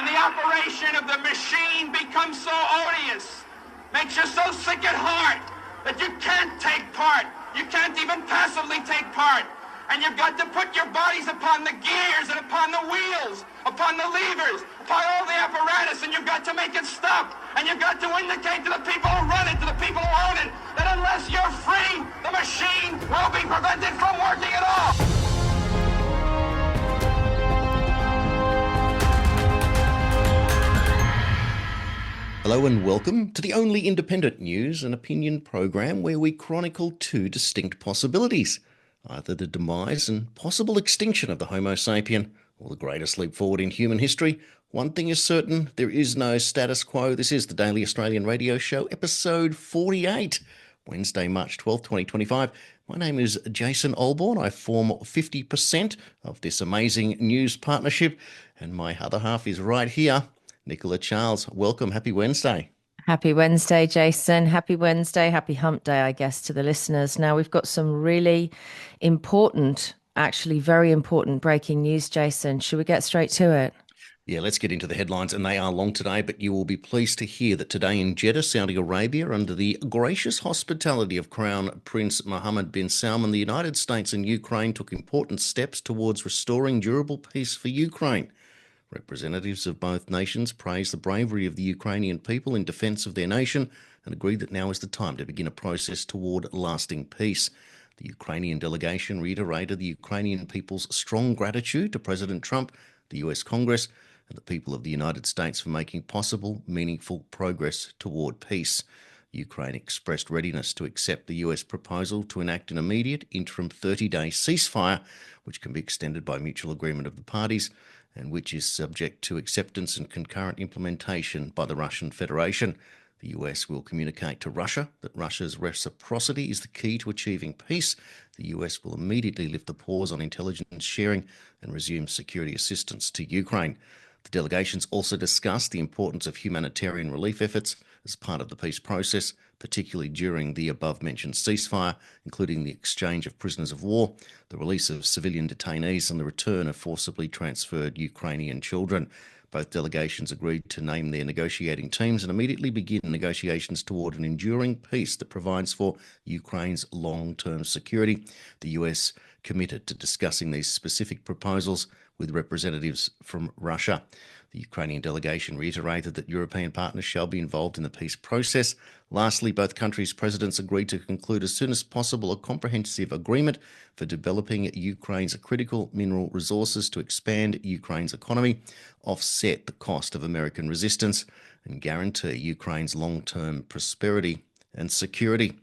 And the operation of the machine becomes so odious, makes you so sick at heart that you can't take part. You can't even passively take part. And you've got to put your bodies upon the gears and upon the wheels, upon the levers, upon all the apparatus, and you've got to make it stop. And you've got to indicate to the people who run it, to the people who own it, that unless you're free, the machine will be prevented from working at all. Hello and welcome to the only independent news and opinion program where we chronicle two distinct possibilities, either the demise and possible extinction of the Homo sapien or the greatest leap forward in human history. One thing is certain, there is no status quo. This is the Daily Australian Radio Show, episode 48, Wednesday, March 12th, 2025. My name is Jason Olborn. I form 50% of this amazing news partnership, and my other half is right here. Nicola Charles, welcome. Happy Wednesday. Happy Wednesday, Jason. Happy Wednesday. Happy hump day, I guess, to the listeners. Now, we've got some really important, actually very important breaking news, Jason. Should we get straight to it? Yeah, let's get into the headlines, and they are long today, but you will be pleased to hear that today in Jeddah, Saudi Arabia, under the gracious hospitality of Crown Prince Mohammed bin Salman, the United States and Ukraine took important steps towards restoring durable peace for Ukraine. Representatives of both nations praised the bravery of the Ukrainian people in defence of their nation and agreed that now is the time to begin a process toward lasting peace. The Ukrainian delegation reiterated the Ukrainian people's strong gratitude to President Trump, the US Congress, and the people of the United States for making possible, meaningful progress toward peace. Ukraine expressed readiness to accept the US proposal to enact an immediate interim 30-day ceasefire, which can be extended by mutual agreement of the parties, and which is subject to acceptance and concurrent implementation by the Russian Federation. The US will communicate to Russia that Russia's reciprocity is the key to achieving peace. The US will immediately lift the pause on intelligence sharing and resume security assistance to Ukraine. The delegations also discussed the importance of humanitarian relief efforts as part of the peace process, particularly during the above-mentioned ceasefire, including the exchange of prisoners of war, the release of civilian detainees, and the return of forcibly transferred Ukrainian children. Both delegations agreed to name their negotiating teams and immediately begin negotiations toward an enduring peace that provides for Ukraine's long-term security. The US committed to discussing these specific proposals with representatives from Russia. The Ukrainian delegation reiterated that European partners shall be involved in the peace process. Lastly, both countries' presidents agreed to conclude as soon as possible a comprehensive agreement for developing Ukraine's critical mineral resources to expand Ukraine's economy, offset the cost of American resistance, and guarantee Ukraine's long-term prosperity and security.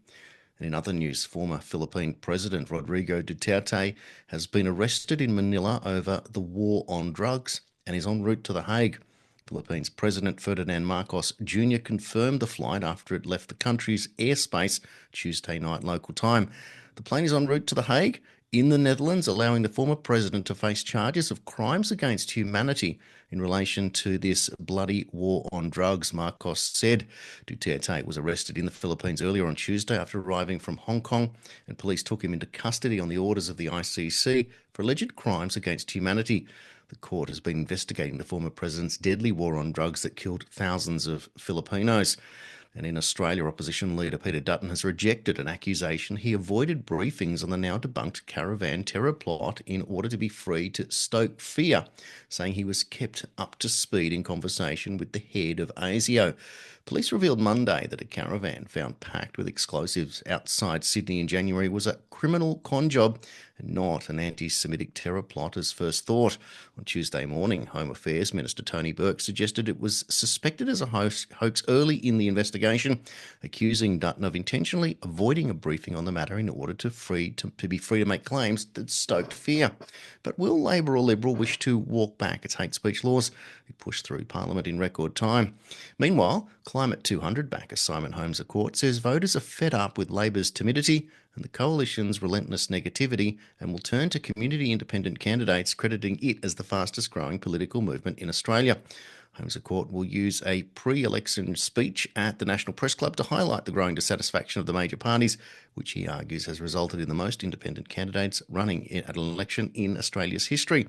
And in other news, former Philippine President Rodrigo Duterte has been arrested in Manila over the war on drugs and is en route to The Hague. Philippines President Ferdinand Marcos Jr. confirmed the flight after it left the country's airspace Tuesday night local time. The plane is en route to The Hague in the Netherlands, allowing the former president to face charges of crimes against humanity in relation to this bloody war on drugs, Marcos said. Duterte was arrested in the Philippines earlier on Tuesday after arriving from Hong Kong, and police took him into custody on the orders of the ICC for alleged crimes against humanity. The court has been investigating the former president's deadly war on drugs that killed thousands of Filipinos. And in Australia, opposition leader Peter Dutton has rejected an accusation he avoided briefings on the now debunked caravan terror plot in order to be free to stoke fear, saying he was kept up to speed in conversation with the head of ASIO. Police revealed Monday that a caravan found packed with explosives outside Sydney in January was a criminal con job and not an anti-Semitic terror plot as first thought. On Tuesday morning, Home Affairs Minister Tony Burke suggested it was suspected as a hoax early in the investigation, accusing Dutton of intentionally avoiding a briefing on the matter in order to be free to make claims that stoked fear. But will Labor or Liberal wish to walk back its hate speech laws? It pushed through Parliament in record time. Meanwhile, Climate 200 backer Simon Holmes à Court says voters are fed up with Labor's timidity and the coalition's relentless negativity and will turn to community independent candidates, crediting it as the fastest growing political movement in Australia. Holmes à Court will use a pre-election speech at the National Press Club to highlight the growing dissatisfaction of the major parties, which he argues has resulted in the most independent candidates running at an election in Australia's history.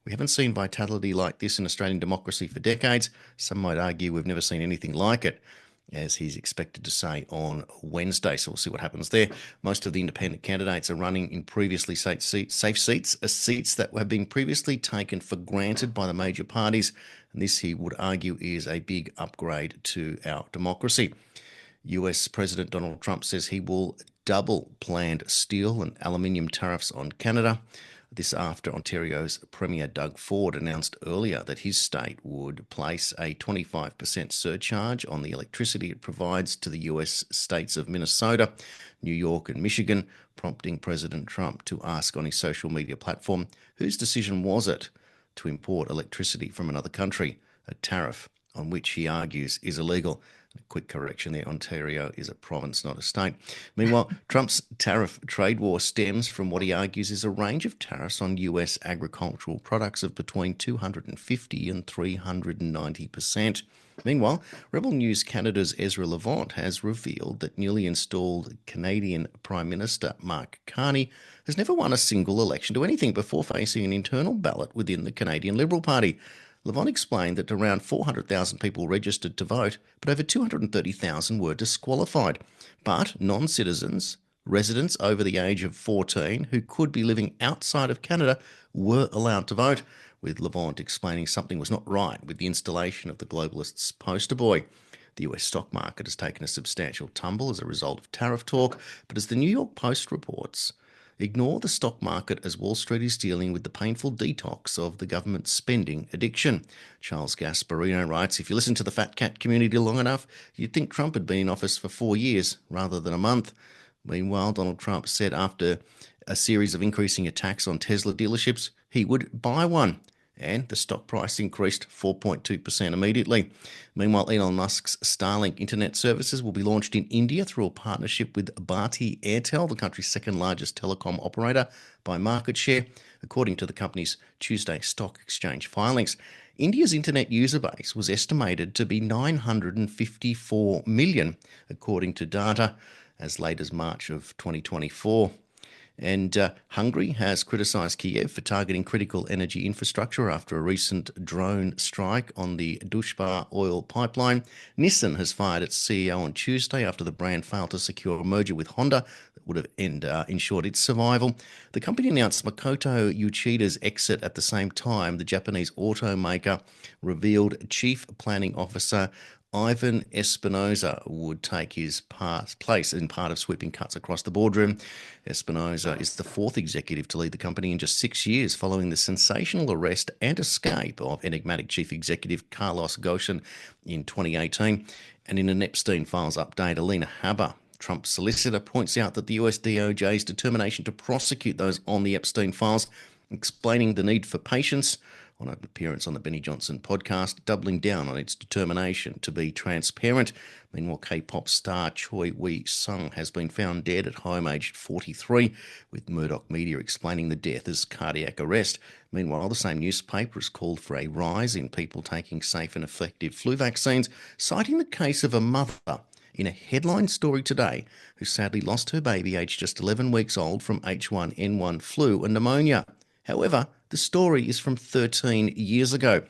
We haven't seen vitality like this in Australian democracy for decades. Some might argue we've never seen anything like it, as he's expected to say on Wednesday. So we'll see what happens there. Most of the independent candidates are running in previously safe seats, seats that have been previously taken for granted by the major parties. And this, he would argue, is a big upgrade to our democracy. US President Donald Trump says he will double planned steel and aluminium tariffs on Canada. This after Ontario's Premier Doug Ford announced earlier that his state would place a 25% surcharge on the electricity it provides to the US states of Minnesota, New York and Michigan, prompting President Trump to ask on his social media platform, whose decision was it to import electricity from another country, a tariff on which he argues is illegal. A quick correction there, Ontario is a province, not a state. Meanwhile, Trump's tariff trade war stems from what he argues is a range of tariffs on US agricultural products of between 250 and 390%. Meanwhile, Rebel News Canada's Ezra Levant has revealed that newly installed Canadian Prime Minister Mark Carney has never won a single election to anything before facing an internal ballot within the Canadian Liberal Party. Levant explained that around 400,000 people registered to vote, but over 230,000 were disqualified. But non-citizens, residents over the age of 14 who could be living outside of Canada were allowed to vote, with Levant explaining something was not right with the installation of the globalists' poster boy. The US stock market has taken a substantial tumble as a result of tariff talk, but as the New York Post reports, ignore the stock market as Wall Street is dealing with the painful detox of the government's spending addiction. Charles Gasparino writes, if you listen to the fat cat community long enough, you'd think Trump had been in office for 4 years rather than a month. Meanwhile, Donald Trump said after a series of increasing attacks on Tesla dealerships, he would buy one. And the stock price increased 4.2% immediately. Meanwhile, Elon Musk's Starlink internet services will be launched in India through a partnership with Bharti Airtel, the country's second largest telecom operator by market share, according to the company's Tuesday stock exchange filings. India's internet user base was estimated to be 954 million, according to data as late as March of 2024. And Hungary has criticised Kiev for targeting critical energy infrastructure after a recent drone strike on the Dushba oil pipeline. Nissan has fired its CEO on Tuesday after the brand failed to secure a merger with Honda that would have ensured its survival. The company announced Makoto Uchida's exit at the same time. The Japanese automaker revealed Chief Planning Officer Ivan Espinosa would take his place in part of sweeping cuts across the boardroom. Espinosa is the fourth executive to lead the company in just 6 years following the sensational arrest and escape of enigmatic chief executive Carlos Ghosn in 2018. And in an Epstein Files update, Alina Haber, Trump's solicitor, points out that the US DOJ's determination to prosecute those on the Epstein Files, explaining the need for patience on an appearance on the Benny Johnson podcast, doubling down on its determination to be transparent. Meanwhile, K-pop star Choi Wee-sung has been found dead at home aged 43, with Murdoch Media explaining the death as cardiac arrest. Meanwhile, the same newspaper has called for a rise in people taking safe and effective flu vaccines, citing the case of a mother in a headline story today who sadly lost her baby aged just 11 weeks old from H1N1 flu and pneumonia. However, the story is from 13 years ago.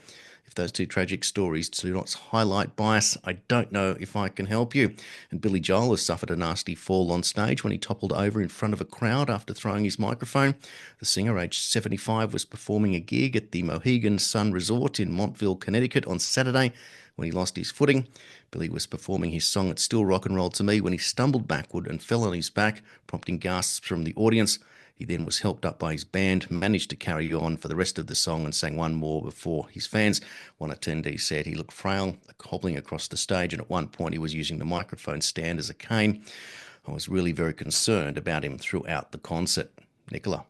If those two tragic stories do not highlight bias, I don't know if I can help you. And Billy Joel has suffered a nasty fall on stage when he toppled over in front of a crowd after throwing his microphone. The singer, aged 75, was performing a gig at the Mohegan Sun Resort in Montville, Connecticut on Saturday when he lost his footing. Billy was performing his song It's Still Rock and Roll to Me when he stumbled backward and fell on his back, prompting gasps from the audience. He then was helped up by his band, managed to carry on for the rest of the song and sang one more before his fans. One attendee said he looked frail, hobbling across the stage, and at one point he was using the microphone stand as a cane. I was really very concerned about him throughout the concert. Nicola.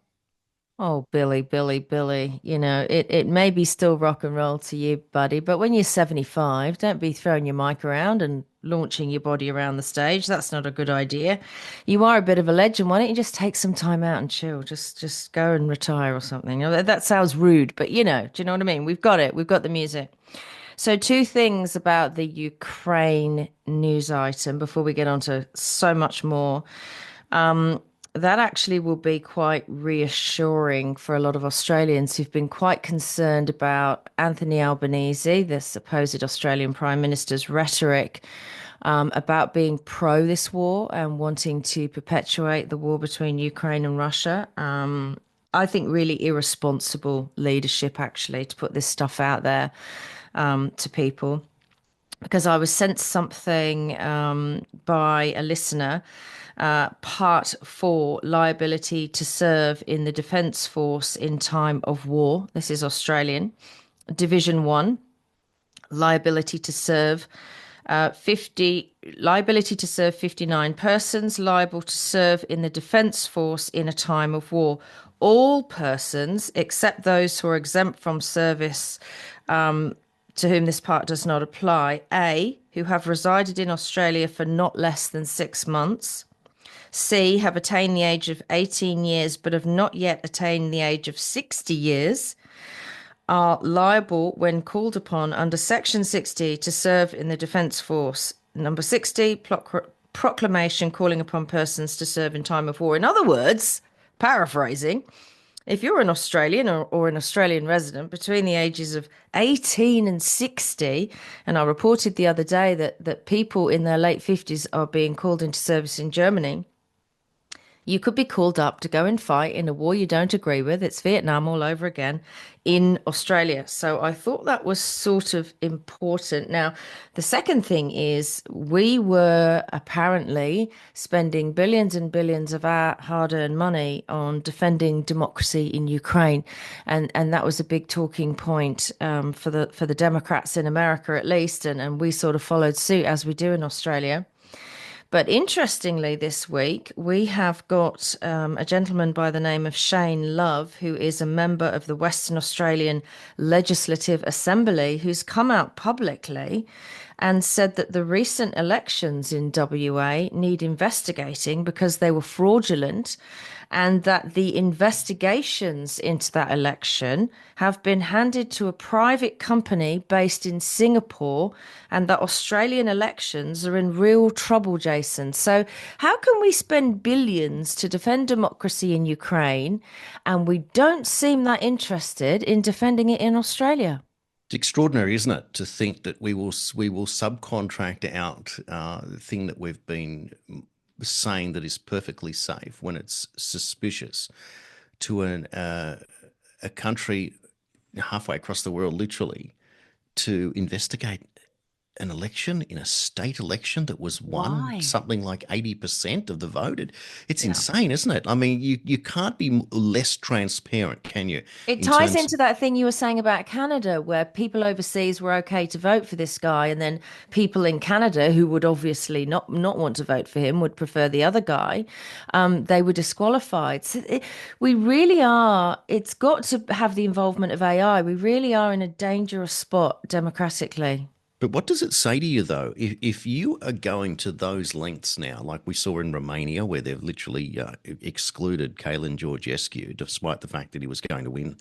Oh, Billy, Billy, Billy, it may be still rock and roll to you, buddy, but when you're 75, don't be throwing your mic around and launching your body around the stage. That's not a good idea. You are a bit of a legend. Why don't you just take some time out and chill? Just go and retire or something. That sounds rude, but do you know what I mean? We've got it. We've got the music. So two things about the Ukraine news item before we get on to so much more. that actually will be quite reassuring for a lot of Australians who've been quite concerned about Anthony Albanese, the supposed Australian Prime Minister's rhetoric about being pro this war and wanting to perpetuate the war between Ukraine and Russia. I think really irresponsible leadership, actually, to put this stuff out there to people. Because I was sent something by a listener, Part 4, liability to serve in the Defence Force in time of war. This is Australian. Division 1, liability to serve 59 persons liable to serve in the Defence Force in a time of war. All persons, except those who are exempt from service, to whom this part does not apply, A, who have resided in Australia for not less than 6 months, C, have attained the age of 18 years but have not yet attained the age of 60 years, are liable when called upon under Section 60 to serve in the Defence Force. Number 60, proclamation calling upon persons to serve in time of war. In other words, paraphrasing, if you're an Australian or an Australian resident between the ages of 18 and 60, and I reported the other day that people in their late 50s are being called into service in Germany, you could be called up to go and fight in a war you don't agree with. It's Vietnam all over again in Australia. So I thought that was sort of important. Now, the second thing is we were apparently spending billions and billions of our hard-earned money on defending democracy in Ukraine. And that was a big talking point for the Democrats in America, at least. And we sort of followed suit, as we do in Australia. But interestingly, this week, we have got a gentleman by the name of Shane Love, who is a member of the Western Australian Legislative Assembly, who's come out publicly and said that the recent elections in WA need investigating because they were fraudulent, and that the investigations into that election have been handed to a private company based in Singapore, and that Australian elections are in real trouble, Jason. So how can we spend billions to defend democracy in Ukraine and we don't seem that interested in defending it in Australia? It's extraordinary, isn't it, to think that we will subcontract out the thing that we've been saying that is perfectly safe when it's suspicious to a country halfway across the world, literally, to investigate an election in a state election that was won something like 80% of the vote. It's insane, isn't it? I mean, you can't be less transparent, can you? It ties into that thing you were saying about Canada, where people overseas were okay to vote for this guy, and then people in Canada who would obviously not want to vote for him, would prefer the other guy, they were disqualified. So we really are, it's got to have the involvement of AI. We really are in a dangerous spot democratically. But what does it say to you, though, if you are going to those lengths now, like we saw in Romania, where they've literally excluded Calin Georgescu, despite the fact that he was going to win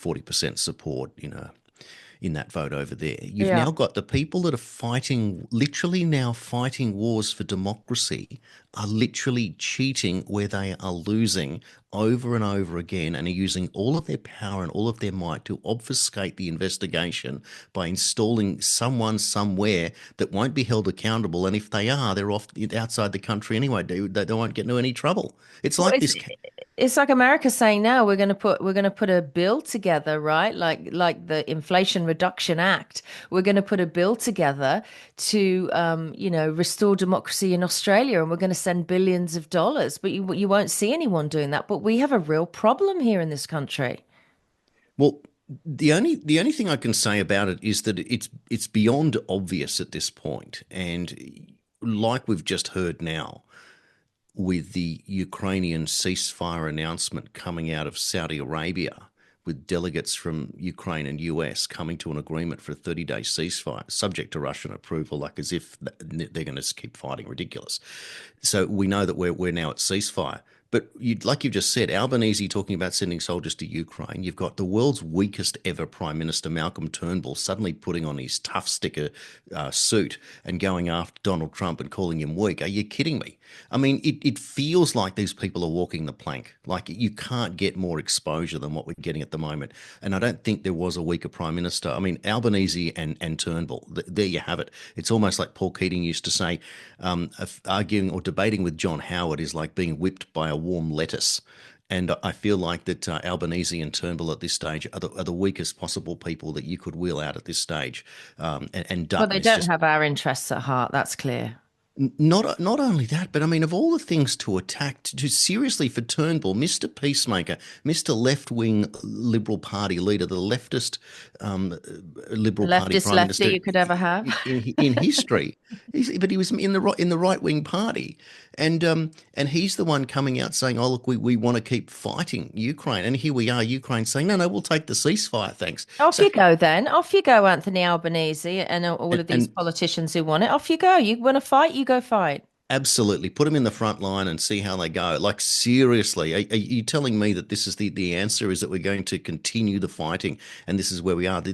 40% support in that vote over there. You've now got the people that are literally now fighting wars for democracy, are literally cheating where they are losing over and over again, and are using all of their power and all of their might to obfuscate the investigation by installing someone somewhere that won't be held accountable. And if they are, they're off outside the country anyway. They won't get into any trouble. It's like this. It's like America saying now we're going to put a bill together, right? Like the Inflation Reduction Act. We're going to put a bill together to restore democracy in Australia, and we're going to send billions of dollars. But you won't see anyone doing that. But we have a real problem here in this country. Well, the only thing I can say about it is that it's beyond obvious at this point, and like we've just heard now, with the Ukrainian ceasefire announcement coming out of Saudi Arabia, with delegates from Ukraine and US coming to an agreement for a 30-day ceasefire, subject to Russian approval, like as if they're going to keep fighting. Ridiculous. So we know that we're now at ceasefire. But like you've just said, Albanese talking about sending soldiers to Ukraine. You've got the world's weakest ever Prime Minister, Malcolm Turnbull, suddenly putting on his tough sticker suit and going after Donald Trump and calling him weak. Are you kidding me? I mean, it feels like these people are walking the plank. Like you can't get more exposure than what we're getting at the moment. And I don't think there was a weaker Prime Minister. I mean, Albanese and Turnbull, there you have it. It's almost like Paul Keating used to say, arguing or debating with John Howard is like being whipped by a warm lettuce. And I feel like that Albanese and Turnbull at this stage are the weakest possible people that you could wheel out at this stage. And Well, Dutton they is don't just have our interests at heart. That's clear. not only that, but I mean, of all the things to attack, to seriously for Turnbull, Mr. Peacemaker, Mr. Left-wing Liberal Party leader, the leftist Liberal Party Leftist Prime lefty Minister you could ever have. in history. But he was in the right-wing party, and he's the one coming out saying, "Oh, look, we want to keep fighting Ukraine," and here we are, Ukraine saying, "No, we'll take the ceasefire, thanks." Off So you go then. Off you go, Anthony Albanese and all of these and politicians who want it. Off you go. You want to fight, you go fight. absolutely. Put them in the front line and see how they go. Like, seriously, are you telling me that this is the answer is that we're going to continue the fighting and this is where we are? The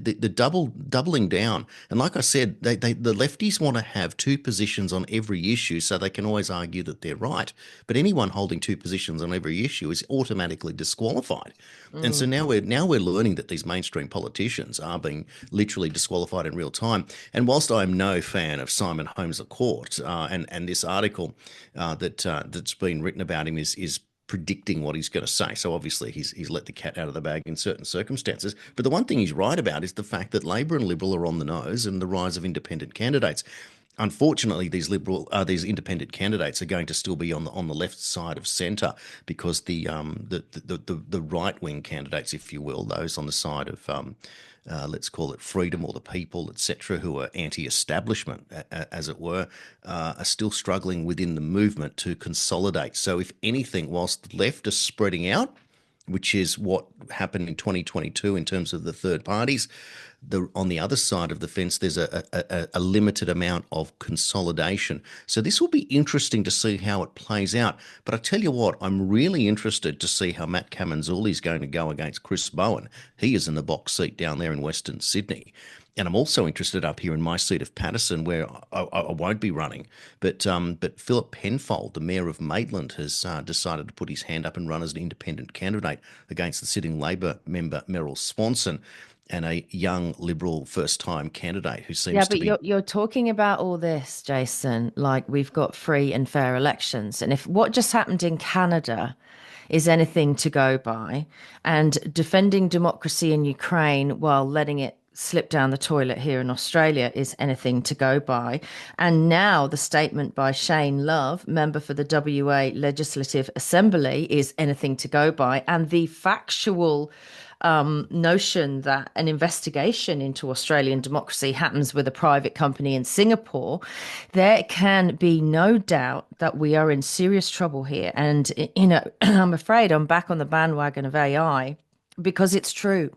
doubling down. And like I said, the lefties want to have two positions on every issue so they can always argue that they're right. But anyone holding two positions on every issue is automatically disqualified. And so now we're learning that these mainstream politicians are being literally disqualified in real time. And whilst I'm no fan of Simon Holmes à Court, and this article that's been written about him is predicting what he's going to say. So obviously he's let the cat out of the bag in certain circumstances. But the one thing he's right about is the fact that Labor and Liberal are on the nose and the rise of independent candidates. Unfortunately, these independent candidates are going to still be on the left side of centre because the right wing candidates, if you will, those on the side of let's call it freedom or the people, etc., who are anti-establishment, as it were, are still struggling within the movement to consolidate. So, if anything, whilst the left is spreading out, which is what happened in 2022 in terms of the third parties, on the other side of the fence, there's a limited amount of consolidation. So this will be interesting to see how it plays out. But I tell you what, I'm really interested to see how Matt Camanzuli is going to go against Chris Bowen. He is in the box seat down there in Western Sydney. And I'm also interested up here in my seat of Patterson, where I won't be running. But Philip Penfold, the mayor of Maitland, has decided to put his hand up and run as an independent candidate against the sitting Labor member Meryl Swanson, and a young Liberal first-time candidate who seems Yeah, to but be. you're talking about all this, Jason, like we've got free and fair elections. And if what just happened in Canada is anything to go by, and defending democracy in Ukraine while letting it slip down the toilet here in Australia is anything to go by. And now the statement by Shane Love, member for the WA Legislative Assembly, is anything to go by. And the factual notion that an investigation into Australian democracy happens with a private company in Singapore, there can be no doubt that we are in serious trouble here. And, I'm afraid I'm back on the bandwagon of AI because it's true,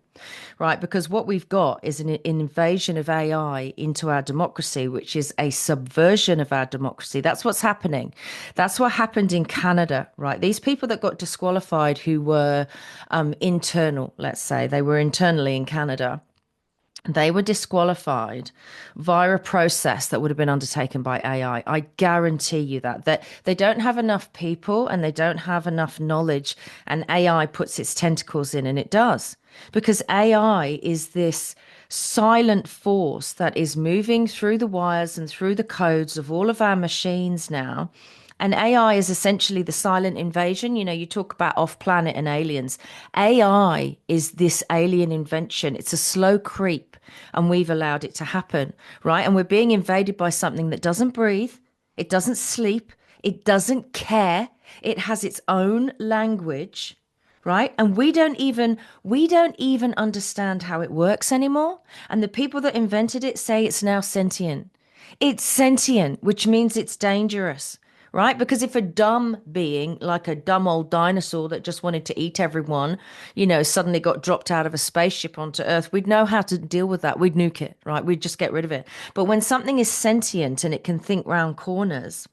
right? Because what we've got is an invasion of AI into our democracy, which is a subversion of our democracy. That's what's happening. That's what happened in Canada, right? These people that got disqualified who were internal, let's say, they were internally in Canada. They were disqualified via a process that would have been undertaken by AI. I guarantee you that they don't have enough people and they don't have enough knowledge, and AI puts its tentacles in, and it does. Because AI is this silent force that is moving through the wires and through the codes of all of our machines now. And AI is essentially the silent invasion. You know, you talk about off planet and aliens. AI is this alien invention. It's a slow creep, and we've allowed it to happen, right? And we're being invaded by something that doesn't breathe, it doesn't sleep, it doesn't care, it has its own language, right? And we don't even understand how it works anymore. And the people that invented it say it's now sentient. It's sentient, which means it's dangerous. Right? Because if a dumb being, like a dumb old dinosaur that just wanted to eat everyone, suddenly got dropped out of a spaceship onto Earth, we'd know how to deal with that. We'd nuke it, right? We'd just get rid of it. But when something is sentient and it can think round corners,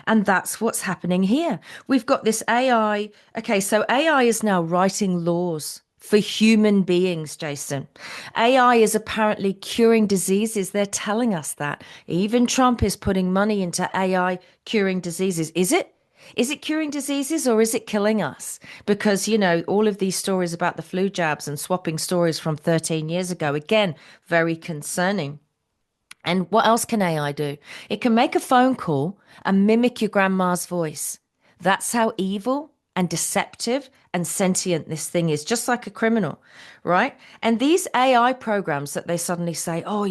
And that's what's happening here. We've got this AI. Okay, so AI is now writing laws for human beings, Jason. AI is apparently curing diseases. They're telling us that. Even Trump is putting money into AI curing diseases. Is it? Is it curing diseases or is it killing us? Because, all of these stories about the flu jabs and swapping stories from 13 years ago, again, very concerning. And what else can AI do? It can make a phone call and mimic your grandma's voice. That's how evil and deceptive and sentient this thing is, just like a criminal, right? And these AI programs that they suddenly say, oh,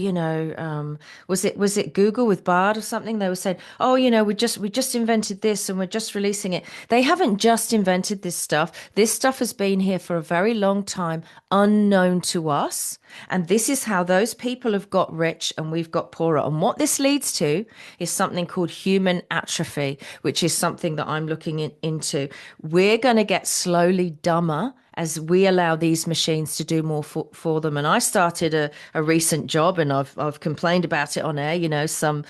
was it Google with Bard or something? They were saying, oh, we just invented this and we're just releasing it. They haven't just invented this stuff. This stuff has been here for a very long time, unknown to us. And this is how those people have got rich and we've got poorer. And what this leads to is something called human atrophy, which is something that I'm looking into. We're going to get slowly dumber as we allow these machines to do more for them. And I started a recent job, and I've complained about it on air, some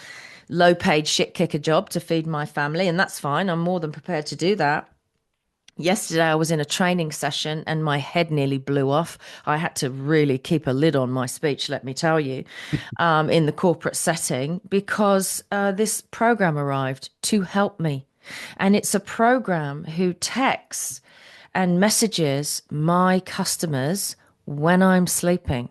low paid shit kicker job to feed my family. And that's fine. I'm more than prepared to do that. Yesterday, I was in a training session and my head nearly blew off. I had to really keep a lid on my speech, let me tell you, in the corporate setting, because this program arrived to help me. And it's a program who texts and messages my customers when I'm sleeping.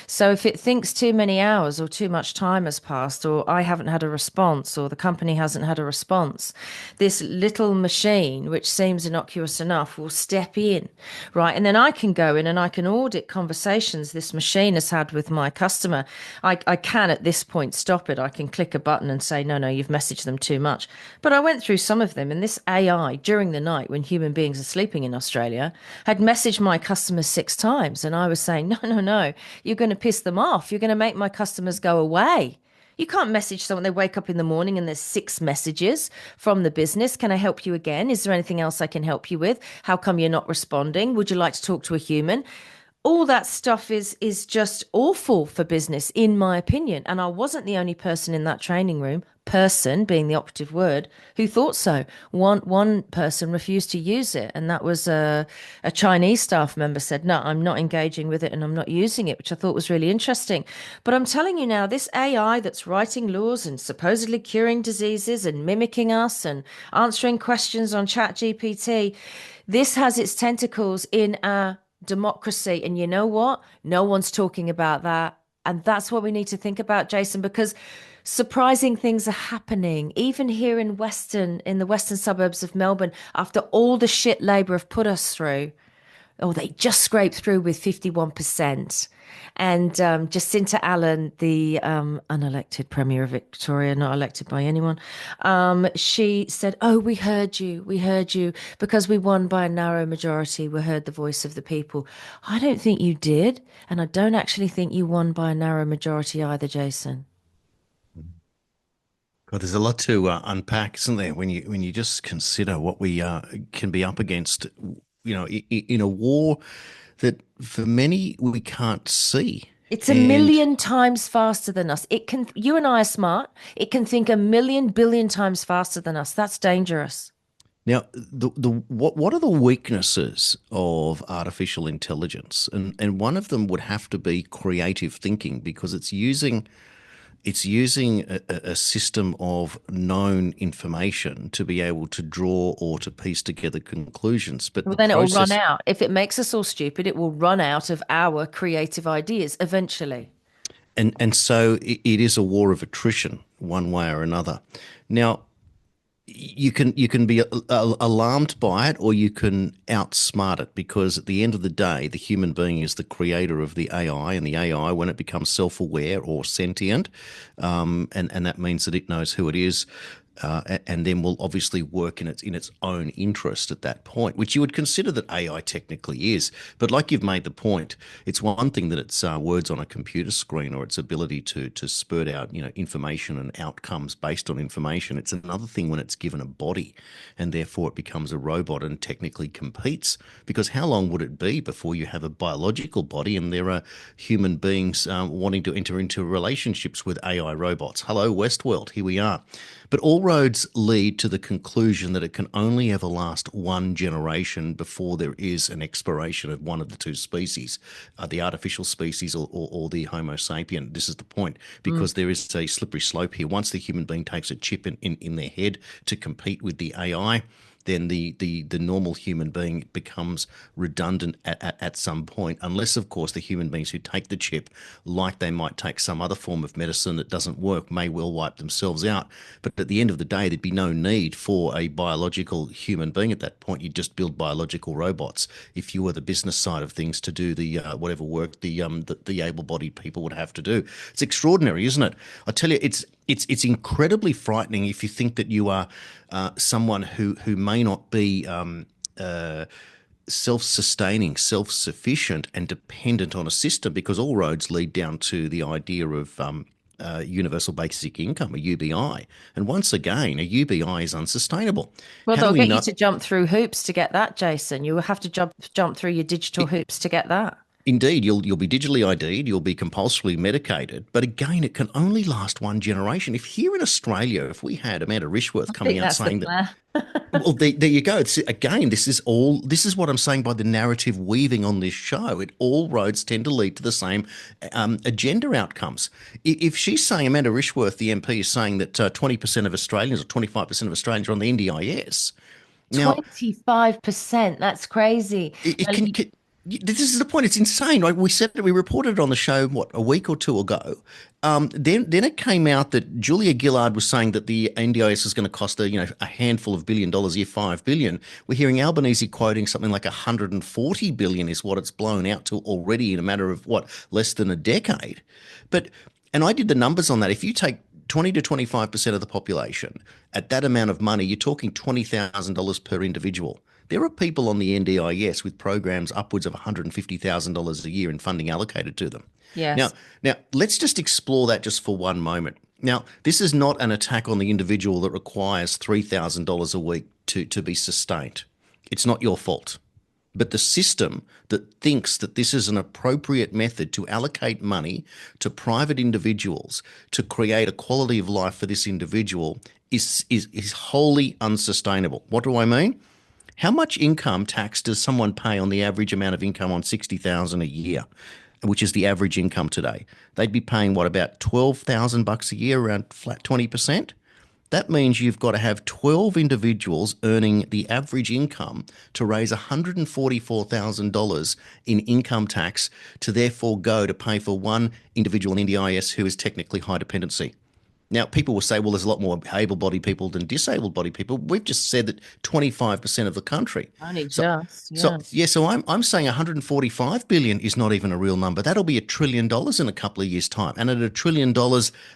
So if it thinks too many hours or too much time has passed, or I haven't had a response, or the company hasn't had a response, this little machine, which seems innocuous enough, will step in, right? And then I can go in and I can audit conversations this machine has had with my customer. I can at this point stop it. I can click a button and say, no, you've messaged them too much. But I went through some of them, and this AI during the night when human beings are sleeping in Australia had messaged my customers 6 times. And I was saying, no. You're going to piss them off. You're going to make my customers go away. You can't message someone. They wake up in the morning and there's 6 messages from the business. Can I help you again? Is there anything else I can help you with? How come you're not responding? Would you like to talk to a human? All that stuff is just awful for business, in my opinion. And I wasn't the only person in that training room, person being the operative word, who thought so. One person refused to use it, and that was a Chinese staff member said, no, I'm not engaging with it and I'm not using it, which I thought was really interesting. But I'm telling you now, this AI that's writing laws and supposedly curing diseases and mimicking us and answering questions on ChatGPT, this has its tentacles in our democracy. And you know what? No one's talking about that. And that's what we need to think about, Jason, because surprising things are happening, even here in the western suburbs of Melbourne, after all the shit Labour have put us through. Oh, they just scraped through with 51%. And Jacinta Allen, the unelected Premier of Victoria, not elected by anyone, she said, oh, we heard you, because we won by a narrow majority. We heard the voice of the people. I don't think you did. And I don't actually think you won by a narrow majority either, Jason. God, there's a lot to unpack, isn't there? When you just consider what we can be up against, in a war that for many we can't see. It's a million times faster than us. You and I are smart. It can think a million billion times faster than us. That's dangerous. Now, what are the weaknesses of artificial intelligence? And one of them would have to be creative thinking, because it's using a system of known information to be able to draw or to piece together conclusions. But then it will run out. If it makes us all stupid, it will run out of our creative ideas eventually. And so it is a war of attrition, one way or another. Now, you can be alarmed by it, or you can outsmart it, because at the end of the day, the human being is the creator of the AI, and the AI, when it becomes self-aware or sentient, and that means that it knows who it is, and then will obviously work in its own interest at that point, which you would consider that AI technically is. But like you've made the point, it's one thing that it's words on a computer screen, or its ability to spurt out information and outcomes based on information. It's another thing when it's given a body, and therefore it becomes a robot and technically competes. Because how long would it be before you have a biological body and there are human beings wanting to enter into relationships with AI robots? Hello, Westworld, here we are. But all all roads lead to the conclusion that it can only ever last one generation before there is an expiration of one of the two species, the artificial species or the Homo sapien. This is the point, because there is a slippery slope here. Once the human being takes a chip in their head to compete with the AI, then the normal human being becomes redundant at some point, unless, of course, the human beings who take the chip, like they might take some other form of medicine that doesn't work, may well wipe themselves out. But at the end of the day, there'd be no need for a biological human being at that point. You'd just build biological robots if you were the business side of things to do the whatever work the able-bodied people would have to do. It's extraordinary, isn't it? I tell you, it's incredibly frightening if you think that you are someone who may not be self-sustaining, self-sufficient, and dependent on a system, because all roads lead down to the idea of universal basic income, a UBI. And once again, a UBI is unsustainable. Well, How do they'll we get know? you to jump through hoops to get that, Jason. You will have to jump through your digital hoops to get that. Indeed, you'll be digitally ID'd, you'll be compulsorily medicated, but again, it can only last one generation. If here in Australia, if we had Amanda Rishworth I coming think out that's the saying that, plan. well, there you go. Again, this is what I'm saying by the narrative weaving on this show. All roads tend to lead to the same agenda outcomes. If she's saying, Amanda Rishworth, the MP, is saying that 20% of Australians or 25% of Australians are on the NDIS. Now, 25%. That's crazy. it can this is the point. It's insane. Right? We reported it on the show, what, a week or two ago. Then it came out that Julia Gillard was saying that the NDIS is going to cost a handful of $1 billion a year, $5 billion. We're hearing Albanese quoting something like 140 billion is what it's blown out to already in a matter of less than a decade. And I did the numbers on that. If you take 20 to 25% of the population at that amount of money, you're talking $20,000 per individual. There are people on the NDIS with programs upwards of $150,000 a year in funding allocated to them. Yes. Now let's just explore that just for one moment. Now, this is not an attack on the individual that requires $3,000 a week to be sustained. It's not your fault. But the system that thinks that this is an appropriate method to allocate money to private individuals to create a quality of life for this individual is wholly unsustainable. What do I mean? How much income tax does someone pay on the average amount of income on $60,000 a year, which is the average income today? They'd be paying about $12,000 a year, around flat 20%. That means you've got to have 12 individuals earning the average income to raise $144,000 in income tax to therefore go to pay for one individual in NDIS who is technically high dependency. Now, people will say, well, there's a lot more able-bodied people than disabled-bodied people. We've just said that 25% of the country. Only So I'm saying 145 billion is not even a real number. That'll be $1 trillion in a couple of years' time. And at $1 trillion,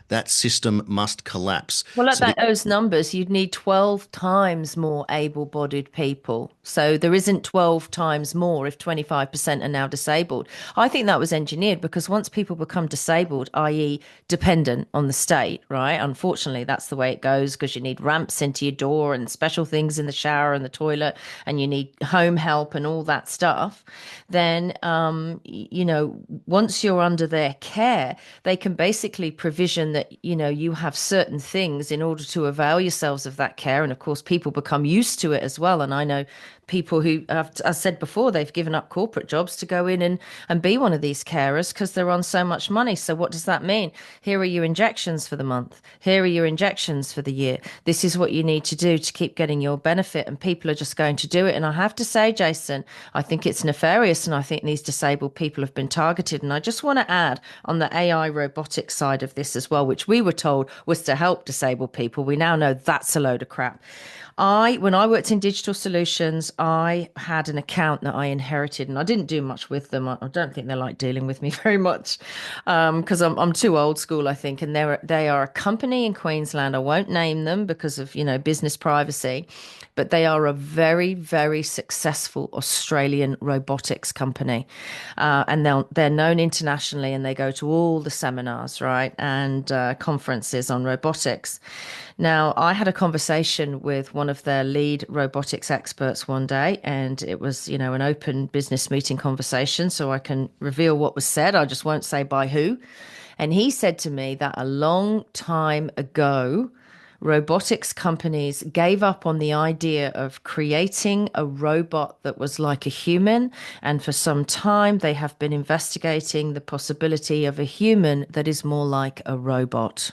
that system must collapse. Well, at those numbers, you'd need 12 times more able-bodied people. So there isn't 12 times more if 25% are now disabled. I think that was engineered because once people become disabled, i.e. dependent on the state, right? Unfortunately, that's the way it goes because you need ramps into your door and special things in the shower and the toilet, and you need home help and all that stuff. Then, once you're under their care, they can basically provision that, you have certain things in order to avail yourselves of that care. And of course, people become used to it as well. And I know people who have, as I said before, they've given up corporate jobs to go in and be one of these carers because they're on so much money. So what does that mean? Here are your injections for the month. Here are your injections for the year. This is what you need to do to keep getting your benefit. And people are just going to do it. And I have to say, Jason, I think it's nefarious. And I think these disabled people have been targeted. And I just want to add on the AI robotics side of this as well, which we were told was to help disabled people. We now know that's a load of crap. When I worked in digital solutions, I had an account that I inherited, and I didn't do much with them. I don't think they like dealing with me very much because I'm too old school, I think. And they are a company in Queensland. I won't name them because of business privacy, but they are a very, very successful Australian robotics company, and they're known internationally, and they go to all the seminars, right, and conferences on robotics. Now, I had a conversation with one of their lead robotics experts one day, and it was, an open business meeting conversation, so I can reveal what was said. I just won't say by who. And he said to me that a long time ago, robotics companies gave up on the idea of creating a robot that was like a human. And for some time, they have been investigating the possibility of a human that is more like a robot.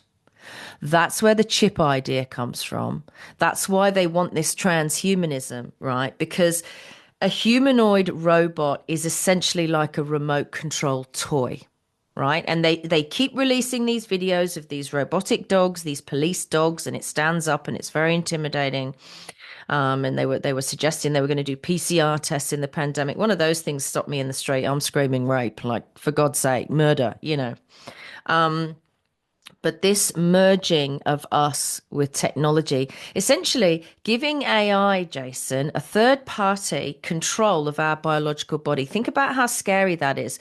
That's where the chip idea comes from. That's why they want this transhumanism, right? Because a humanoid robot is essentially like a remote control toy, right? And they keep releasing these videos of these robotic dogs, these police dogs, and it stands up and it's very intimidating. And they were suggesting they were going to do PCR tests in the pandemic. One of those things stopped me in the street. I'm screaming rape, like for God's sake, murder, you know. But this merging of us with technology, essentially giving AI, Jason, a third party control of our biological body. Think about how scary that is.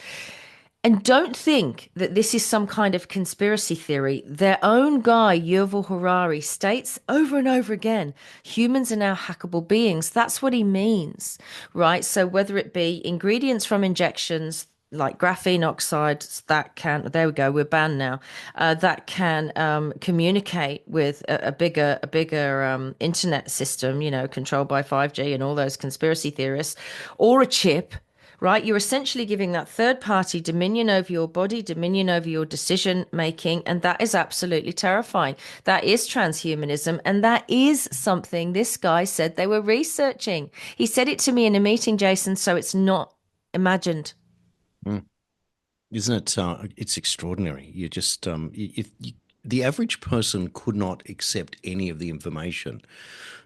And don't think that this is some kind of conspiracy theory. Their own guy, Yuval Harari, states over and over again, humans are now hackable beings. That's what he means, right? So whether it be ingredients from injections, like graphene oxides that can, there we go, we're banned now, that can communicate with a bigger internet system, you know, controlled by 5G and all those conspiracy theorists, or a chip, right? You're essentially giving that third party dominion over your body, dominion over your decision making. And that is absolutely terrifying. That is transhumanism. And that is something this guy said they were researching. He said it to me in a meeting, Jason, so it's not imagined. Isn't it? It's extraordinary. You just, the average person could not accept any of the information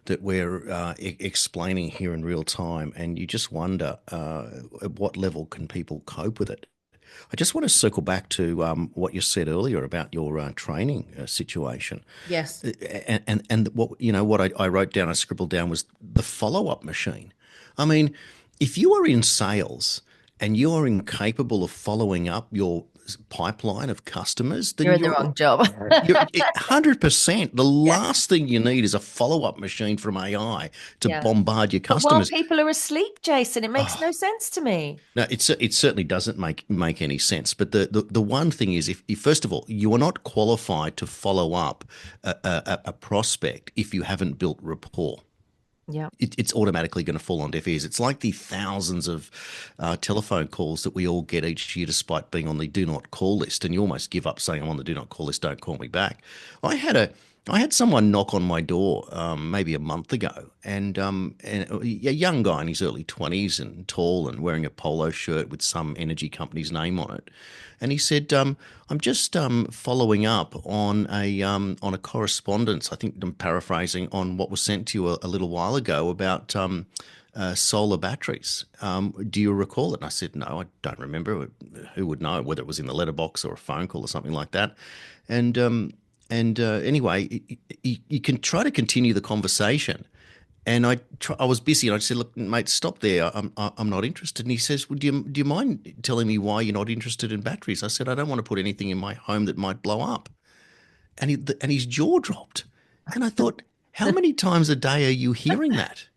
that we're explaining here in real time, and you just wonder at what level can people cope with it. I just want to circle back to what you said earlier about your training situation. Yes. And what I wrote down, I scribbled down was the follow-up machine. I mean, if you are in sales and you are incapable of following up your pipeline of customers, then You're in the wrong job. you're 100%. The last thing you need is a follow-up machine from AI to Yeah. bombard your But while customers. people are asleep, Jason, it makes no sense to me. No, it certainly doesn't make any sense. But the one thing is, if first of all, you are not qualified to follow up a prospect if you haven't built rapport. Yeah. It's automatically going to fall on deaf ears. It's like the thousands of telephone calls that we all get each year despite being on the do not call list, and you almost give up saying I'm on the do not call list, don't call me back. I had someone knock on my door maybe a month ago, and a young guy in his early 20s and tall and wearing a polo shirt with some energy company's name on it. And he said, I'm just following up on a correspondence. I think I'm paraphrasing on what was sent to you a little while ago about solar batteries. Do you recall it? And I said, no, I don't remember. Who would know, whether it was in the letterbox or a phone call or something like that? And anyway, you can try to continue the conversation. And I was busy, and I said, "Look, mate, stop there. I'm not interested." And he says, "Well, do you mind telling me why you're not interested in batteries?" I said, "I don't want to put anything in my home that might blow up." And his jaw dropped. And I thought, how many times a day are you hearing that?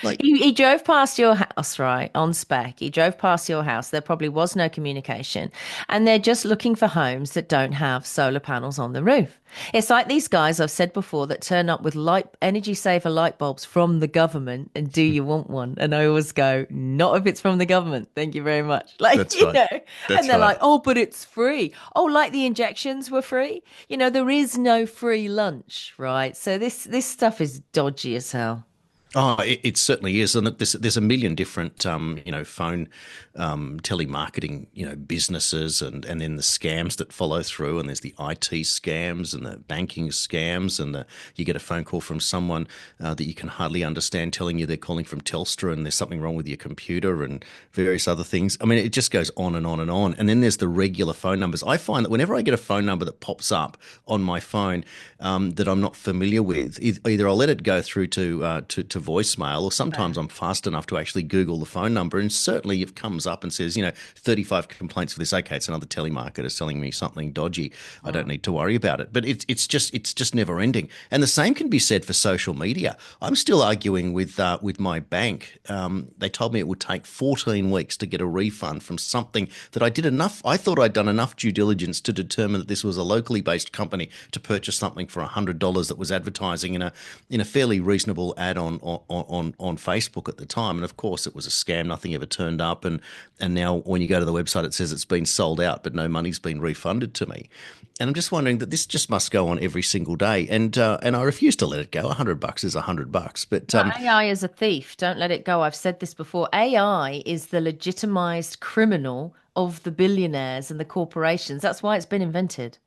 Like, He drove past your house, right, on spec. He drove past your house. There probably was no communication. And they're just looking for homes that don't have solar panels on the roof. It's like these guys I've said before that turn up with energy saver light bulbs from the government and do you want one? And I always go, not if it's from the government. Thank you very much. Like, That's you right. know, That's and they're right. like, oh, but it's free. Oh, like the injections were free. You know, there is no free lunch, right? So this stuff is dodgy as hell. Oh, it certainly is, and there's a million different, phone telemarketing, businesses, and then the scams that follow through, and there's the IT scams and the banking scams, and you get a phone call from someone that you can hardly understand, telling you they're calling from Telstra, and there's something wrong with your computer, and various other things. I mean, it just goes on and on and on. And then there's the regular phone numbers. I find that whenever I get a phone number that pops up on my phone that I'm not familiar with, either I'll let it go through to to voicemail, or sometimes I'm fast enough to actually Google the phone number, and certainly it comes up and says, 35 complaints for this. Okay, it's another telemarketer selling me something dodgy. I don't need to worry about it. But it's just never ending. And the same can be said for social media. I'm still arguing with my bank. They told me it would take 14 weeks to get a refund from something that I thought I'd done enough due diligence to determine that this was a locally based company to purchase something for $100 that was advertising in a fairly reasonable ad on Facebook at the time. And of course, it was a scam. Nothing ever turned up. And now when you go to the website, it says it's been sold out, but no money's been refunded to me. And I'm just wondering that this just must go on every single day. And I refuse to let it go. $100 is $100. But AI is a thief. Don't let it go. I've said this before. AI is the legitimized criminal of the billionaires and the corporations. That's why it's been invented.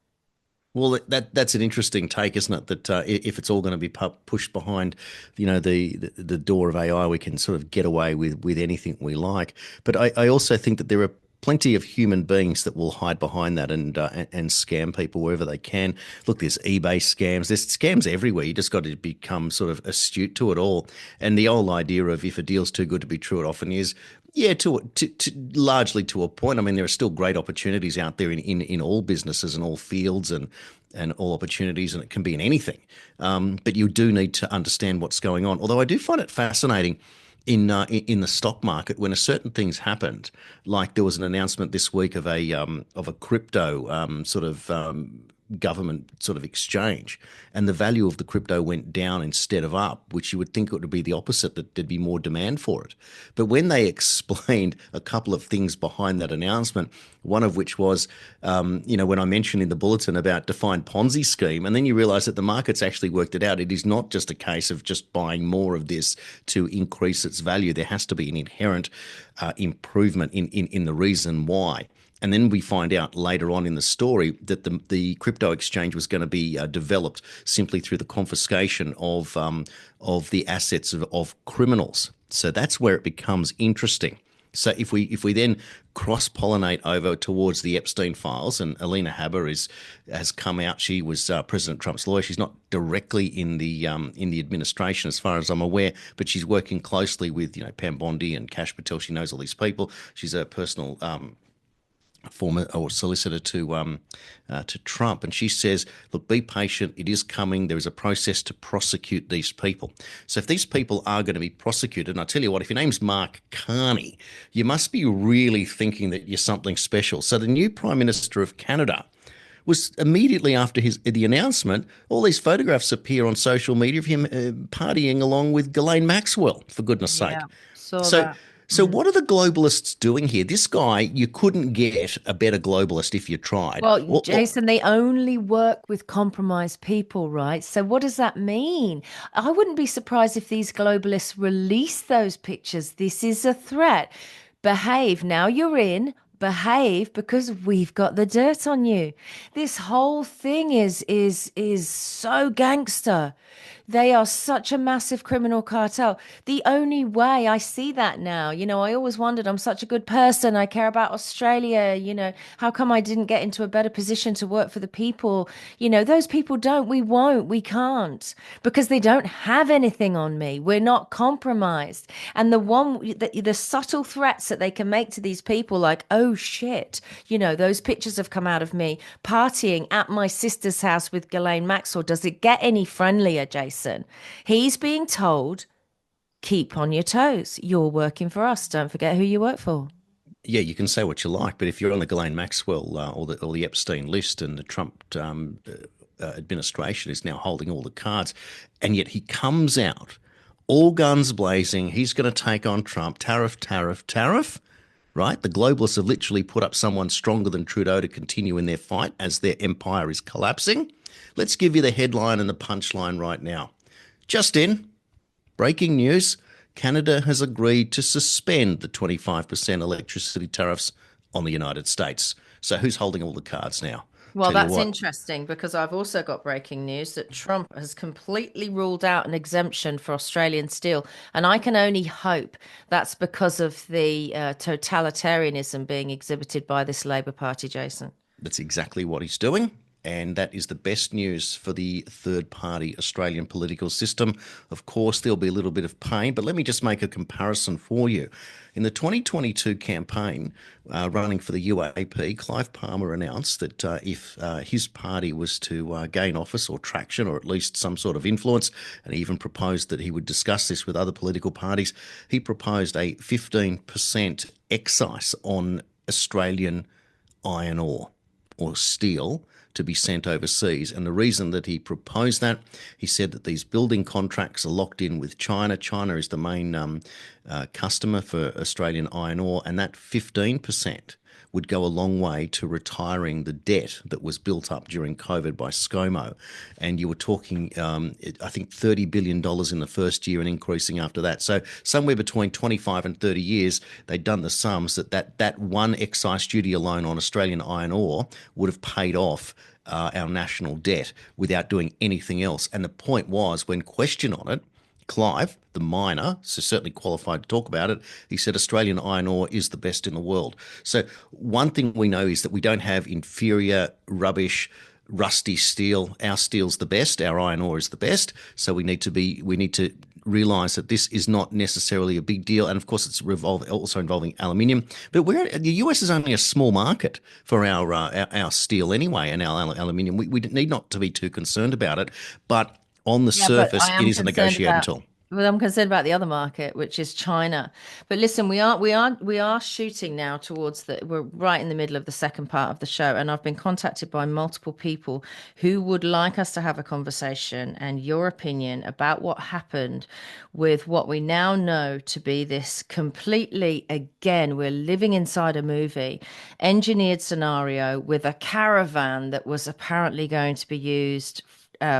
Well, that's an interesting take, isn't it? That if it's all going to be pushed behind, the door of AI, we can sort of get away with anything we like. But I also think that there are plenty of human beings that will hide behind that and scam people wherever they can. Look, there's eBay scams. There's scams everywhere. You just got to become sort of astute to it all. And the old idea of if a deal's too good to be true, it often is. Yeah, to largely to a point. I mean, there are still great opportunities out there in all businesses and all fields and all opportunities, and it can be in anything. But you do need to understand what's going on. Although I do find it fascinating in the stock market when a certain things happened, like there was an announcement this week of a crypto government sort of exchange, and the value of the crypto went down instead of up, which you would think it would be the opposite, that there'd be more demand for it. But when they explained a couple of things behind that announcement, one of which was, when I mentioned in the bulletin about defined Ponzi scheme, and then you realize that the market's actually worked it out. It is not just a case of just buying more of this to increase its value. There has to be an inherent improvement in the reason why. And then we find out later on in the story that the crypto exchange was going to be developed simply through the confiscation of the assets of criminals. So that's where it becomes interesting. So if we then cross-pollinate over towards the Epstein files, and Alina Habba has come out. She was President Trump's lawyer. She's not directly in the administration, as far as I'm aware, but she's working closely with Pam Bondi and Kash Patel. She knows all these people. She's a personal former or solicitor to Trump, and she says, look, be patient, it is coming, there is a process to prosecute these people. So if these people are going to be prosecuted, and I tell you what, if your name's Mark Carney, you must be really thinking that you're something special. So the new Prime Minister of Canada was immediately after the announcement, all these photographs appear on social media of him partying along with Ghislaine Maxwell, for goodness sake. So what are the globalists doing here? This guy, you couldn't get a better globalist if you tried. Well, Jason, they only work with compromised people, right? So what does that mean? I wouldn't be surprised if these globalists release those pictures. This is a threat. Behave. Now you're in. Behave, because we've got the dirt on you. This whole thing is so gangster. They are such a massive criminal cartel. The only way I see that now, I always wondered, I'm such a good person. I care about Australia. How come I didn't get into a better position to work for the people? Those people don't. We won't. We can't, because they don't have anything on me. We're not compromised. And the subtle threats that they can make to these people, like, oh shit, those pictures have come out of me partying at my sister's house with Ghislaine Maxwell. Does it get any friendlier, Jason? He's being told, keep on your toes. You're working for us. Don't forget who you work for. Yeah, you can say what you like, but if you're on the Ghislaine Maxwell or the Epstein list, and the Trump administration is now holding all the cards, and yet he comes out all guns blazing, he's going to take on Trump, tariff, right? The globalists have literally put up someone stronger than Trudeau to continue in their fight as their empire is collapsing. Let's give you the headline and the punchline right now. Just in, breaking news, Canada has agreed to suspend the 25% electricity tariffs on the United States. So who's holding all the cards now? Well, that's interesting, because I've also got breaking news that Trump has completely ruled out an exemption for Australian steel. And I can only hope that's because of the totalitarianism being exhibited by this Labour Party, Jason. That's exactly what he's doing. and that is the best news for the third-party Australian political system. Of course, there'll be a little bit of pain, but let me just make a comparison for you. In the 2022 campaign running for the UAP, Clive Palmer announced that if his party was to gain office or traction or at least some sort of influence, and he even proposed that he would discuss this with other political parties, he proposed a 15% excise on Australian iron ore or steel to be sent overseas. And the reason that he proposed that, he said that these building contracts are locked in with China. China is the main customer for Australian iron ore, and that 15% would go a long way to retiring the debt that was built up during COVID by ScoMo. And you were talking, I think, $30 billion in the first year and increasing after that. So somewhere between 25 and 30 years, they'd done the sums that one excise duty alone on Australian iron ore would have paid off our national debt without doing anything else. And the point was, when questioned on it, Clive, the miner, so certainly qualified to talk about it, he said Australian iron ore is the best in the world. So one thing we know is that we don't have inferior, rubbish, rusty steel. Our steel's the best. Our iron ore is the best. So we need to realise that this is not necessarily a big deal. And of course, it's also involving aluminium. But the US is only a small market for our steel anyway, and our aluminium. We need not to be too concerned about it. But on the surface, it is a negotiating tool. Well, I'm concerned about the other market, which is China. But listen, we are shooting now towards we're right in the middle of the second part of the show, and I've been contacted by multiple people who would like us to have a conversation and your opinion about what happened with what we now know to be this completely, again, we're living inside a movie, engineered scenario with a caravan that was apparently going to be used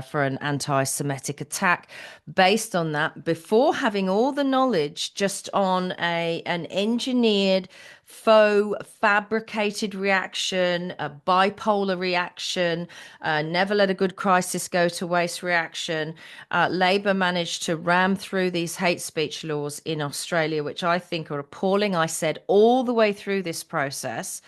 for an anti-Semitic attack based on that, before having all the knowledge just on an engineered, faux, fabricated reaction, a bipolar reaction, never let a good crisis go to waste reaction. Labour managed to ram through these hate speech laws in Australia, which I think are appalling. I said all the way through this process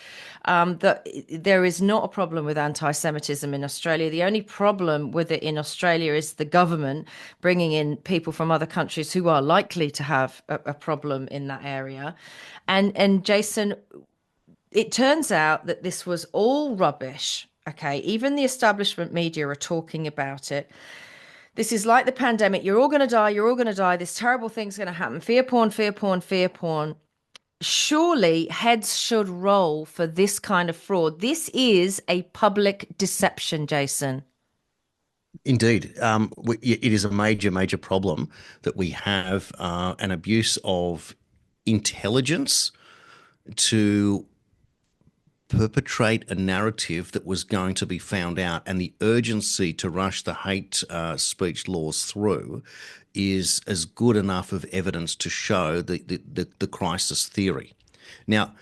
that there is not a problem with anti-Semitism in Australia. The only problem with it in Australia is the government bringing in people from other countries who are likely to have a problem in that area. And Jason, it turns out that this was all rubbish. Okay, even the establishment media are talking about it. This is like the pandemic. You're all going to die. You're all going to die. This terrible thing's going to happen. Fear porn, fear porn, fear porn. Surely heads should roll for this kind of fraud. This is a public deception, Jason. Indeed. It is a major, major problem that we have an abuse of intelligence to perpetrate a narrative that was going to be found out, and the urgency to rush the hate speech laws through is as good enough of evidence to show the crisis theory. Now,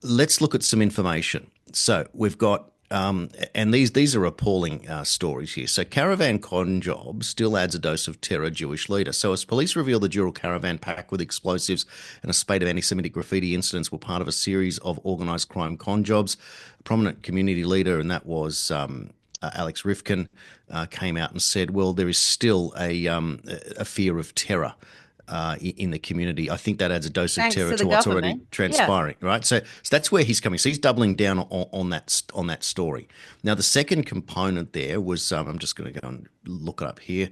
let's look at some information. So we've got and these are appalling stories here. So caravan con job still adds a dose of terror, Jewish leader. So as police reveal, the dual caravan packed with explosives and a spate of anti-Semitic graffiti incidents were part of a series of organised crime con jobs. A prominent community leader, and that was Alex Rifkin, came out and said, well, there is still a fear of terror in the community. I think that adds a dose of terror to what's already transpiring, right? So that's where he's coming. So he's doubling down on that story. Now, the second component there was, I'm just going to go and look it up here,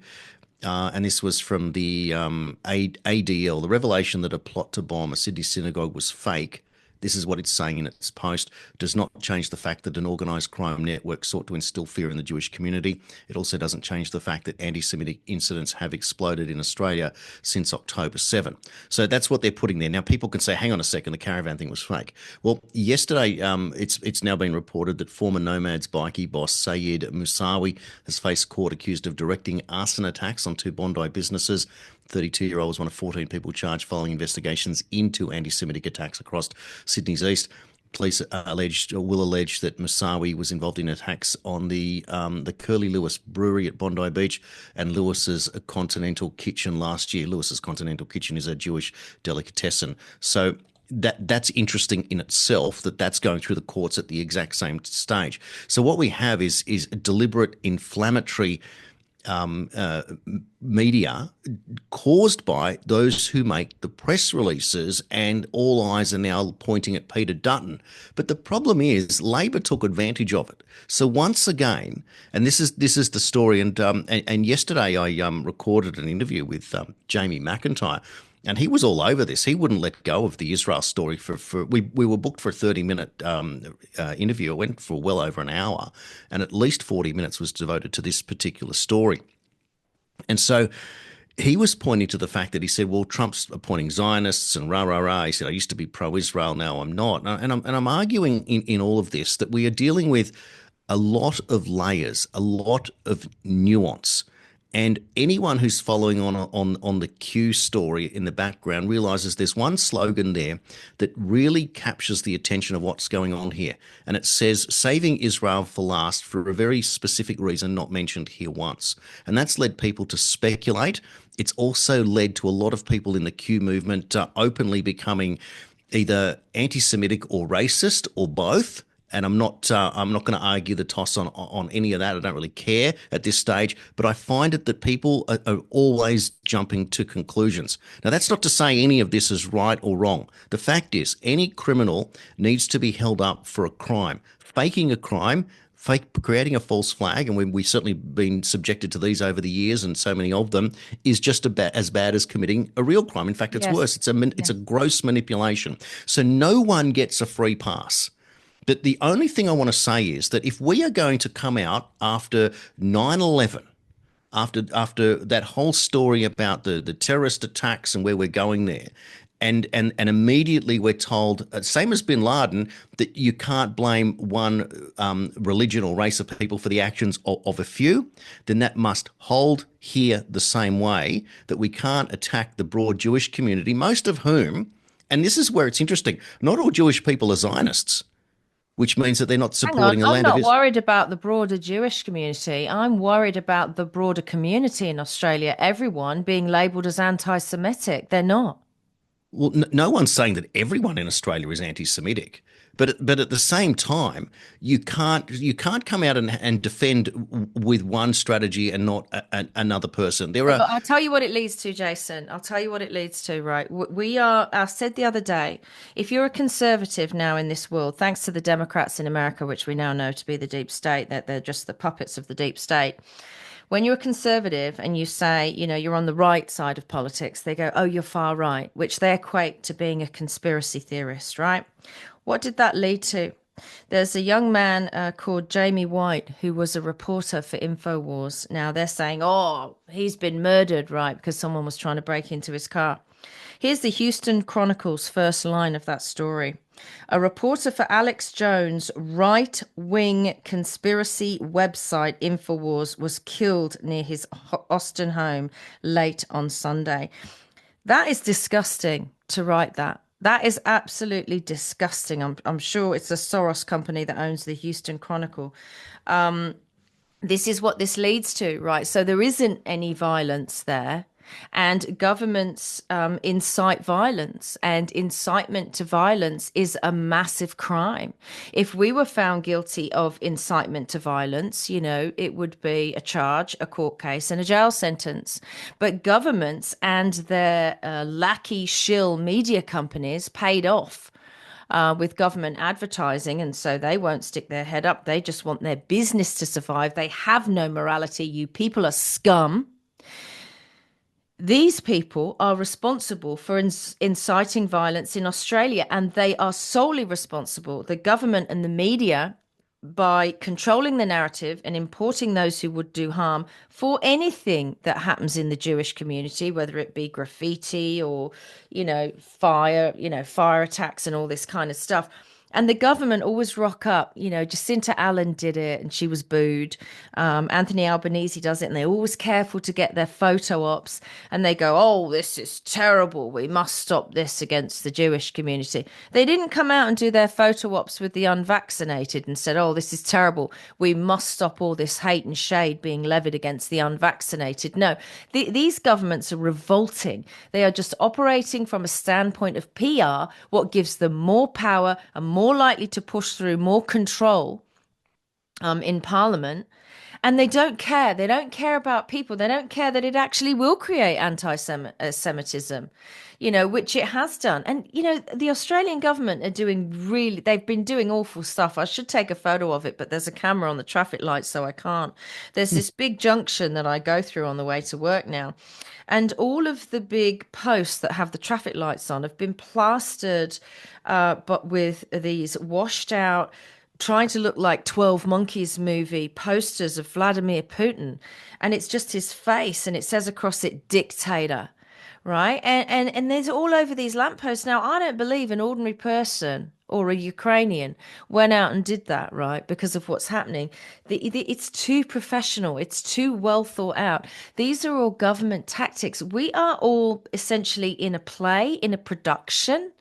and this was from the ADL, the revelation that a plot to bomb a Sydney synagogue was fake. This is what it's saying in its post. Does not change the fact that an organised crime network sought to instill fear in the Jewish community. It also doesn't change the fact that anti-Semitic incidents have exploded in Australia since October 7. So that's what they're putting there. Now, people can say, hang on a second, the caravan thing was fake. Well, yesterday, it's now been reported that former Nomads bikie boss Sayed Musawi has faced court accused of directing arson attacks on two Bondi businesses. 32-year-old was one of 14 people charged following investigations into anti-Semitic attacks across Sydney's east. Police will allege that Musawi was involved in attacks on the Curly Lewis Brewery at Bondi Beach and Lewis's Continental Kitchen last year. Lewis's Continental Kitchen is a Jewish delicatessen. So that's interesting in itself, that's going through the courts at the exact same stage. So what we have is deliberate inflammatory media caused by those who make the press releases, and all eyes are now pointing at Peter Dutton. But the problem is Labor took advantage of it. So once again, and this is the story, and yesterday I recorded an interview with Jamie McIntyre. And he was all over this. He wouldn't let go of the Israel story we were booked for a 30-minute interview. It went for well over an hour, and at least 40 minutes was devoted to this particular story. And so he was pointing to the fact that he said, well, Trump's appointing Zionists and rah, rah, rah. He said, I used to be pro-Israel, now I'm not. And I'm arguing in all of this that we are dealing with a lot of layers, a lot of nuance. And anyone who's following on the Q story in the background realizes there's one slogan there that really captures the attention of what's going on here. And it says, saving Israel for last, for a very specific reason not mentioned here once. And that's led people to speculate. It's also led to a lot of people in the Q movement openly becoming either anti-Semitic or racist or both. And I'm not going to argue the toss on any of that. I don't really care at this stage. But I find it that people are always jumping to conclusions. Now, that's not to say any of this is right or wrong. The fact is, any criminal needs to be held up for a crime. Faking a crime, creating a false flag, and we've certainly been subjected to these over the years, and so many of them, is just as bad as committing a real crime. In fact, it's worse. It's a gross manipulation. So no one gets a free pass. But the only thing I want to say is that if we are going to come out after 9/11, after that whole story about the terrorist attacks and where we're going there, and immediately we're told, same as bin Laden, that you can't blame one religion or race of people for the actions of a few, then that must hold here the same way, that we can't attack the broad Jewish community, most of whom, and this is where it's interesting, not all Jewish people are Zionists, which means that they're not supporting the land of Israel. I'm not worried about the broader Jewish community. I'm worried about the broader community in Australia, everyone being labelled as anti-Semitic. They're not. Well, no one's saying that everyone in Australia is anti-Semitic, but at the same time, you can't come out and defend with one strategy and not another person. I'll tell you what it leads to, Jason. I'll tell you what it leads to. Right, I said the other day, if you're a conservative now in this world, thanks to the Democrats in America, which we now know to be the deep state, that they're just the puppets of the deep state. When you're a conservative and you say, you're on the right side of politics, they go, oh, you're far right, which they equate to being a conspiracy theorist, right? What did that lead to? There's a young man called Jamie White who was a reporter for InfoWars. Now they're saying, oh, he's been murdered, right, because someone was trying to break into his car. Here's the Houston Chronicle's first line of that story. A reporter for Alex Jones' right-wing conspiracy website InfoWars was killed near his Austin home late on Sunday. That is disgusting to write that. That is absolutely disgusting. I'm sure it's a Soros company that owns the Houston Chronicle. This is what this leads to, right? So there isn't any violence there. And governments incite violence, and incitement to violence is a massive crime. If we were found guilty of incitement to violence, it would be a charge, a court case, and a jail sentence. But governments and their lackey shill media companies paid off with government advertising, and so they won't stick their head up. They just want their business to survive. They have no morality. You people are scum. These people are responsible for inciting violence in Australia, and they are solely responsible, the government and the media, by controlling the narrative and importing those who would do harm for anything that happens in the Jewish community, whether it be graffiti or, fire attacks and all this kind of stuff. And the government always rock up. Jacinta Allen did it and she was booed. Anthony Albanese does it and they're always careful to get their photo ops and they go, oh, this is terrible. We must stop this against the Jewish community. They didn't come out and do their photo ops with the unvaccinated and said, oh, this is terrible. We must stop all this hate and shade being levied against the unvaccinated. No, these governments are revolting. They are just operating from a standpoint of PR, what gives them more power and more likely to push through more control in Parliament. And they don't care. They don't care about people. They don't care that it actually will create anti-Semitism, which it has done. And, the Australian government are they've been doing awful stuff. I should take a photo of it, but there's a camera on the traffic light, so I can't. There's this big junction that I go through on the way to work now. And all of the big posts that have the traffic lights on have been plastered, but with these washed out, trying to look like 12 Monkeys movie posters of Vladimir Putin. And it's just his face and it says across it dictator, right? And there's all over these lampposts. Now, I don't believe an ordinary person or a Ukrainian went out and did that, right? Because of what's happening. It's too professional. It's too well thought out. These are all government tactics. We are all essentially in a play, in a production.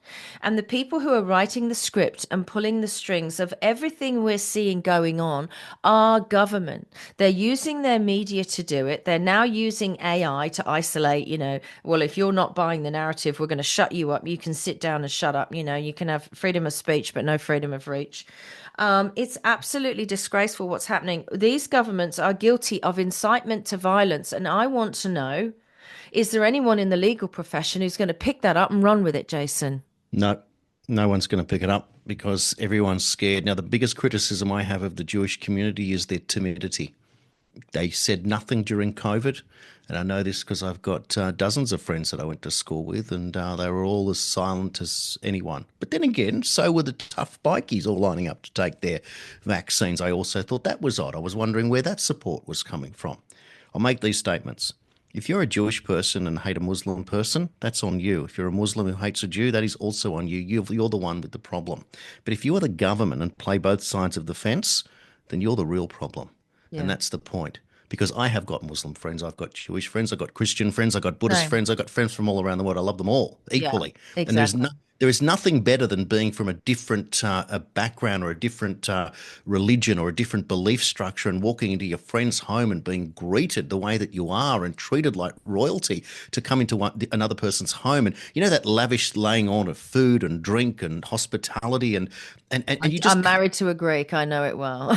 And the people who are writing the script and pulling the strings of everything we're seeing going on are government. They're using their media to do it. They're now using AI to isolate, well, if you're not buying the narrative, we're going to shut you up. You can sit down and shut up. You can have freedom of speech, but no freedom of reach. It's absolutely disgraceful what's happening. These governments are guilty of incitement to violence. And I want to know, is there anyone in the legal profession who's going to pick that up and run with it, Jason? No, no one's going to pick it up because everyone's scared. Now, the biggest criticism I have of the Jewish community is their timidity. They said nothing during COVID. And I know this because I've got dozens of friends that I went to school with and they were all as silent as anyone. But then again, so were the tough bikies all lining up to take their vaccines. I also thought that was odd. I was wondering where that support was coming from. I'll make these statements. If you're a Jewish person and hate a Muslim person, that's on you. If you're a Muslim who hates a Jew, that is also on you. You're the one with the problem. But if you are the government and play both sides of the fence, then you're the real problem. Yeah. And that's the point. Because I have got Muslim friends, I've got Jewish friends, I've got Christian friends, I've got Buddhist friends, I've got friends from all around the world. I love them all equally. Yeah, exactly. And there is nothing better than being from a different a background or a different religion or a different belief structure and walking into your friend's home and being greeted the way that you are and treated like royalty to come into another person's home. And that lavish laying on of food and drink and hospitality and you just— I'm married to a Greek. I know it well.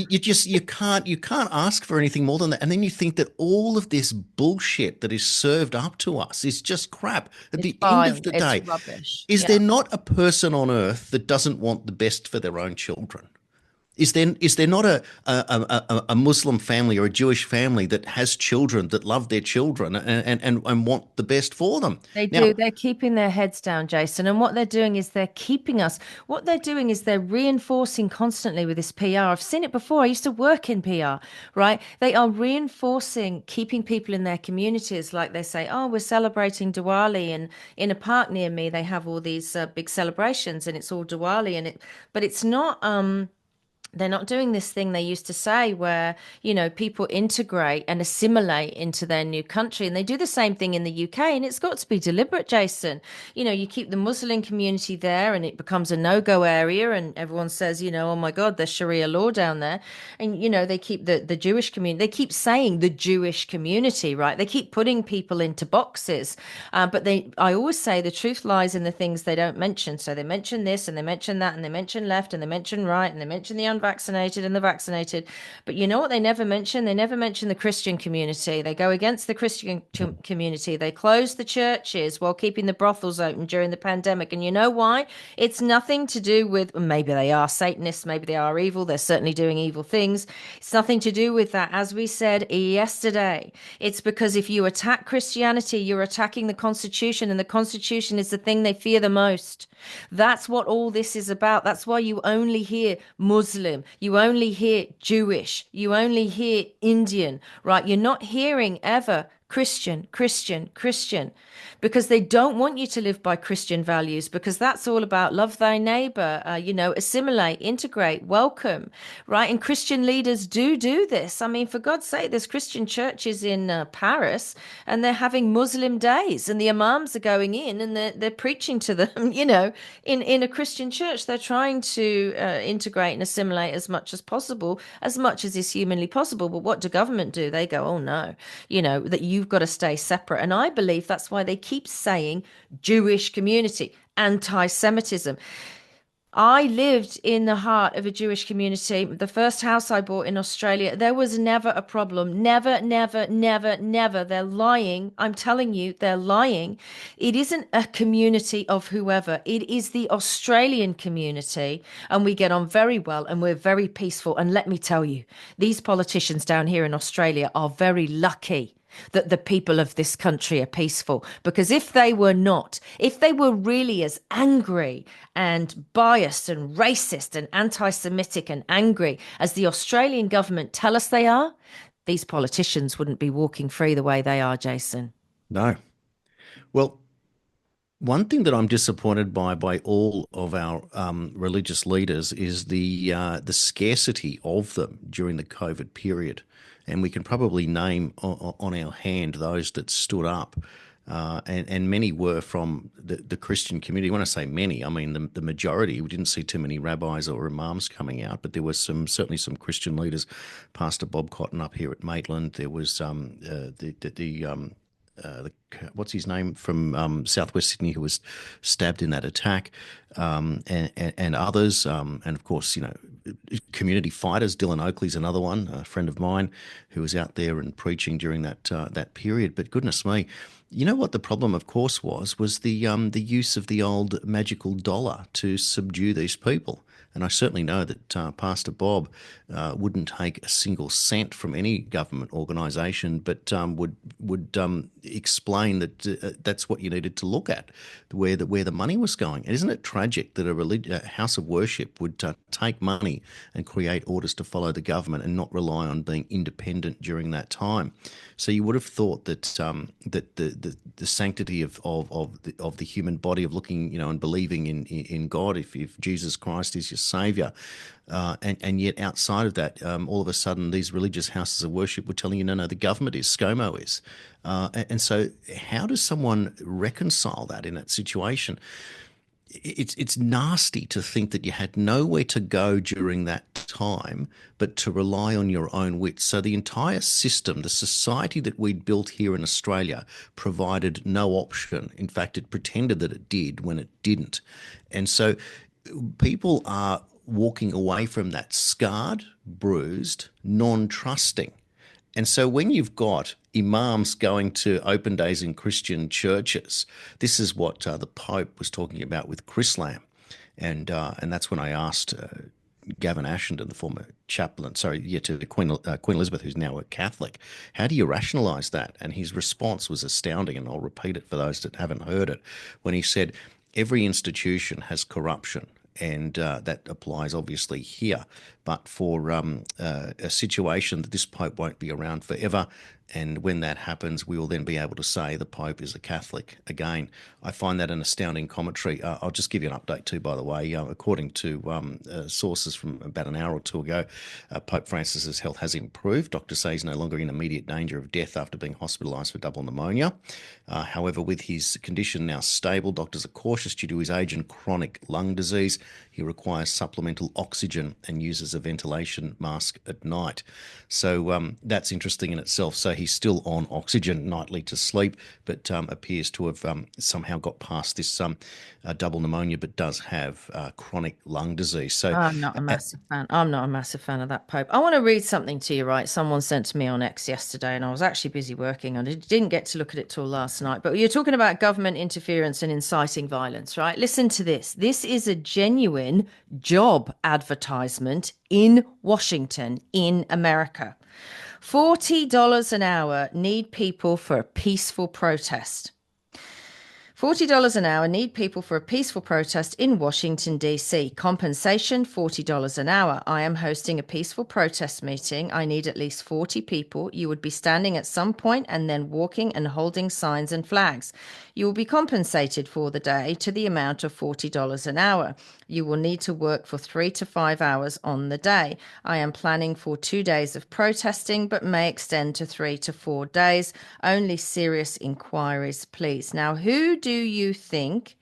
you can't ask for anything more than that. And then you think that all of this bullshit that is served up to us is just crap. At the end of the day, it's rubbish. Is there not a person on earth that doesn't want the best for their own children? Is there not a Muslim family or a Jewish family that has children that love their children and want the best for them? They do. They're keeping their heads down, Jason. And what they're doing is they're keeping us. What they're doing is they're reinforcing constantly with this PR. I've seen it before. I used to work in PR, right? They are reinforcing, keeping people in their communities. Like they say, oh, we're celebrating Diwali. And in a park near me, they have all these big celebrations and it's all Diwali. But it's not— they're not doing this thing they used to say where, people integrate and assimilate into their new country. And they do the same thing in the UK. And it's got to be deliberate, Jason. You keep the Muslim community there and it becomes a no-go area. And everyone says, oh, my God, there's Sharia law down there. And, they keep the Jewish community. They keep saying the Jewish community, right? They keep putting people into boxes. But I always say the truth lies in the things they don't mention. So they mention this and they mention that and they mention left and they mention right and they mention the unvaccinated and the vaccinated. But you know what they never mention? They never mention the Christian community. They go against the Christian community. They close the churches while keeping the brothels open during the pandemic. And you know why? It's nothing to do with— maybe they are Satanists, maybe they are evil. They're certainly doing evil things. It's nothing to do with that. As we said yesterday, it's because if you attack Christianity, you're attacking the Constitution, and the Constitution is the thing they fear the most. That's what all this is about. That's why you only hear Muslim, you only hear Jewish, you only hear Indian, right? You're not hearing ever Christian, Christian, Christian, because they don't want you to live by Christian values, because that's all about love thy neighbor, assimilate, integrate, welcome, right? And Christian leaders do this. I mean, for God's sake, there's Christian churches in Paris, and they're having Muslim days, and the imams are going in and they're preaching to them, in a Christian church. They're trying to integrate and assimilate as much as is humanly possible. But what do government do? They go, oh no, that you've got to stay separate. And I believe that's why they keep saying Jewish community, anti-Semitism. I lived in the heart of a Jewish community. The first house I bought in Australia, there was never a problem. Never, never, never, never. They're lying. I'm telling you, they're lying. It isn't a community of whoever. It is the Australian community. And we get on very well and we're very peaceful. And let me tell you, these politicians down here in Australia are very lucky that the people of this country are peaceful, because if they were not, if they were really as angry and biased and racist and anti-Semitic and angry as the Australian government tell us they are, these politicians wouldn't be walking free the way they are, Jason. No. Well, one thing that I'm disappointed by all of our religious leaders is the scarcity of them during the COVID period. And we can probably name on our hand those that stood up, and many were from the Christian community. When I say many, I mean the majority. We didn't see too many rabbis or imams coming out, but there was certainly some Christian leaders. Pastor Bob Cotton up here at Maitland. There was what's his name from Southwest Sydney, who was stabbed in that attack, and others, and of course, community fighters. Dylan Oakley's another one, a friend of mine, who was out there and preaching during that period. But goodness me, you know what the problem, of course, was the use of the old magical dollar to subdue these people. And I certainly know that Pastor Bob wouldn't take a single cent from any government organisation, but would explain that that's what you needed to look at, where the money was going. And isn't it tragic that a house of worship would take money and create orders to follow the government and not rely on being independent during that time? So you would have thought that that the sanctity of the human body, of looking, and believing in God, if Jesus Christ is your Saviour, and yet outside of that, all of a sudden these religious houses of worship were telling you, no, the government is, ScoMo is, and so how does someone reconcile that in that situation? It's nasty to think that you had nowhere to go during that time but to rely on your own wits. So the entire system, the society that we'd built here in Australia, provided no option. In fact, it pretended that it did when it didn't. And so people are walking away from that scarred, bruised, non-trusting. And so when you've got imams going to open days in Christian churches, this is what the Pope was talking about with Chrislam. And that's when I asked Gavin Ashenden, the former chaplain, to Queen Elizabeth, who's now a Catholic, how do you rationalise that? And his response was astounding, and I'll repeat it for those that haven't heard it, when he said, every institution has corruption. And that applies obviously here, but for a situation that this Pope won't be around forever, and when that happens, we will then be able to say the Pope is a Catholic again. I find that an astounding commentary. I'll just give you an update too, by the way. According to sources from about an hour or two ago, Pope Francis's health has improved. Doctors say he's no longer in immediate danger of death after being hospitalised for double pneumonia. However, with his condition now stable, doctors are cautious due to his age and chronic lung disease. He requires supplemental oxygen and uses a ventilation mask at night. So that's interesting in itself. So he's still on oxygen nightly to sleep, but appears to have somehow got past this double pneumonia, but does have chronic lung disease. So I'm not a massive fan. I'm not a massive fan of that Pope. I want to read something to you, right? Someone sent to me on X yesterday, and I was actually busy working on it. Didn't get to look at it till last night. But you're talking about government interference and inciting violence, right? Listen to this. This is a genuine job advertisement in Washington, in America. $40 an hour, need people for a peaceful protest. $40 an hour. Need people for a peaceful protest in Washington, D.C. Compensation $40 an hour. I am hosting a peaceful protest meeting. I need at least 40 people. You would be standing at some point and then walking and holding signs and flags. You will be compensated for the day to the amount of $40 an hour. You will need to work for 3 to 5 hours on the day. I am planning for 2 days of protesting, but may extend to 3 to 4 days. Only serious inquiries, please. Now, who do you think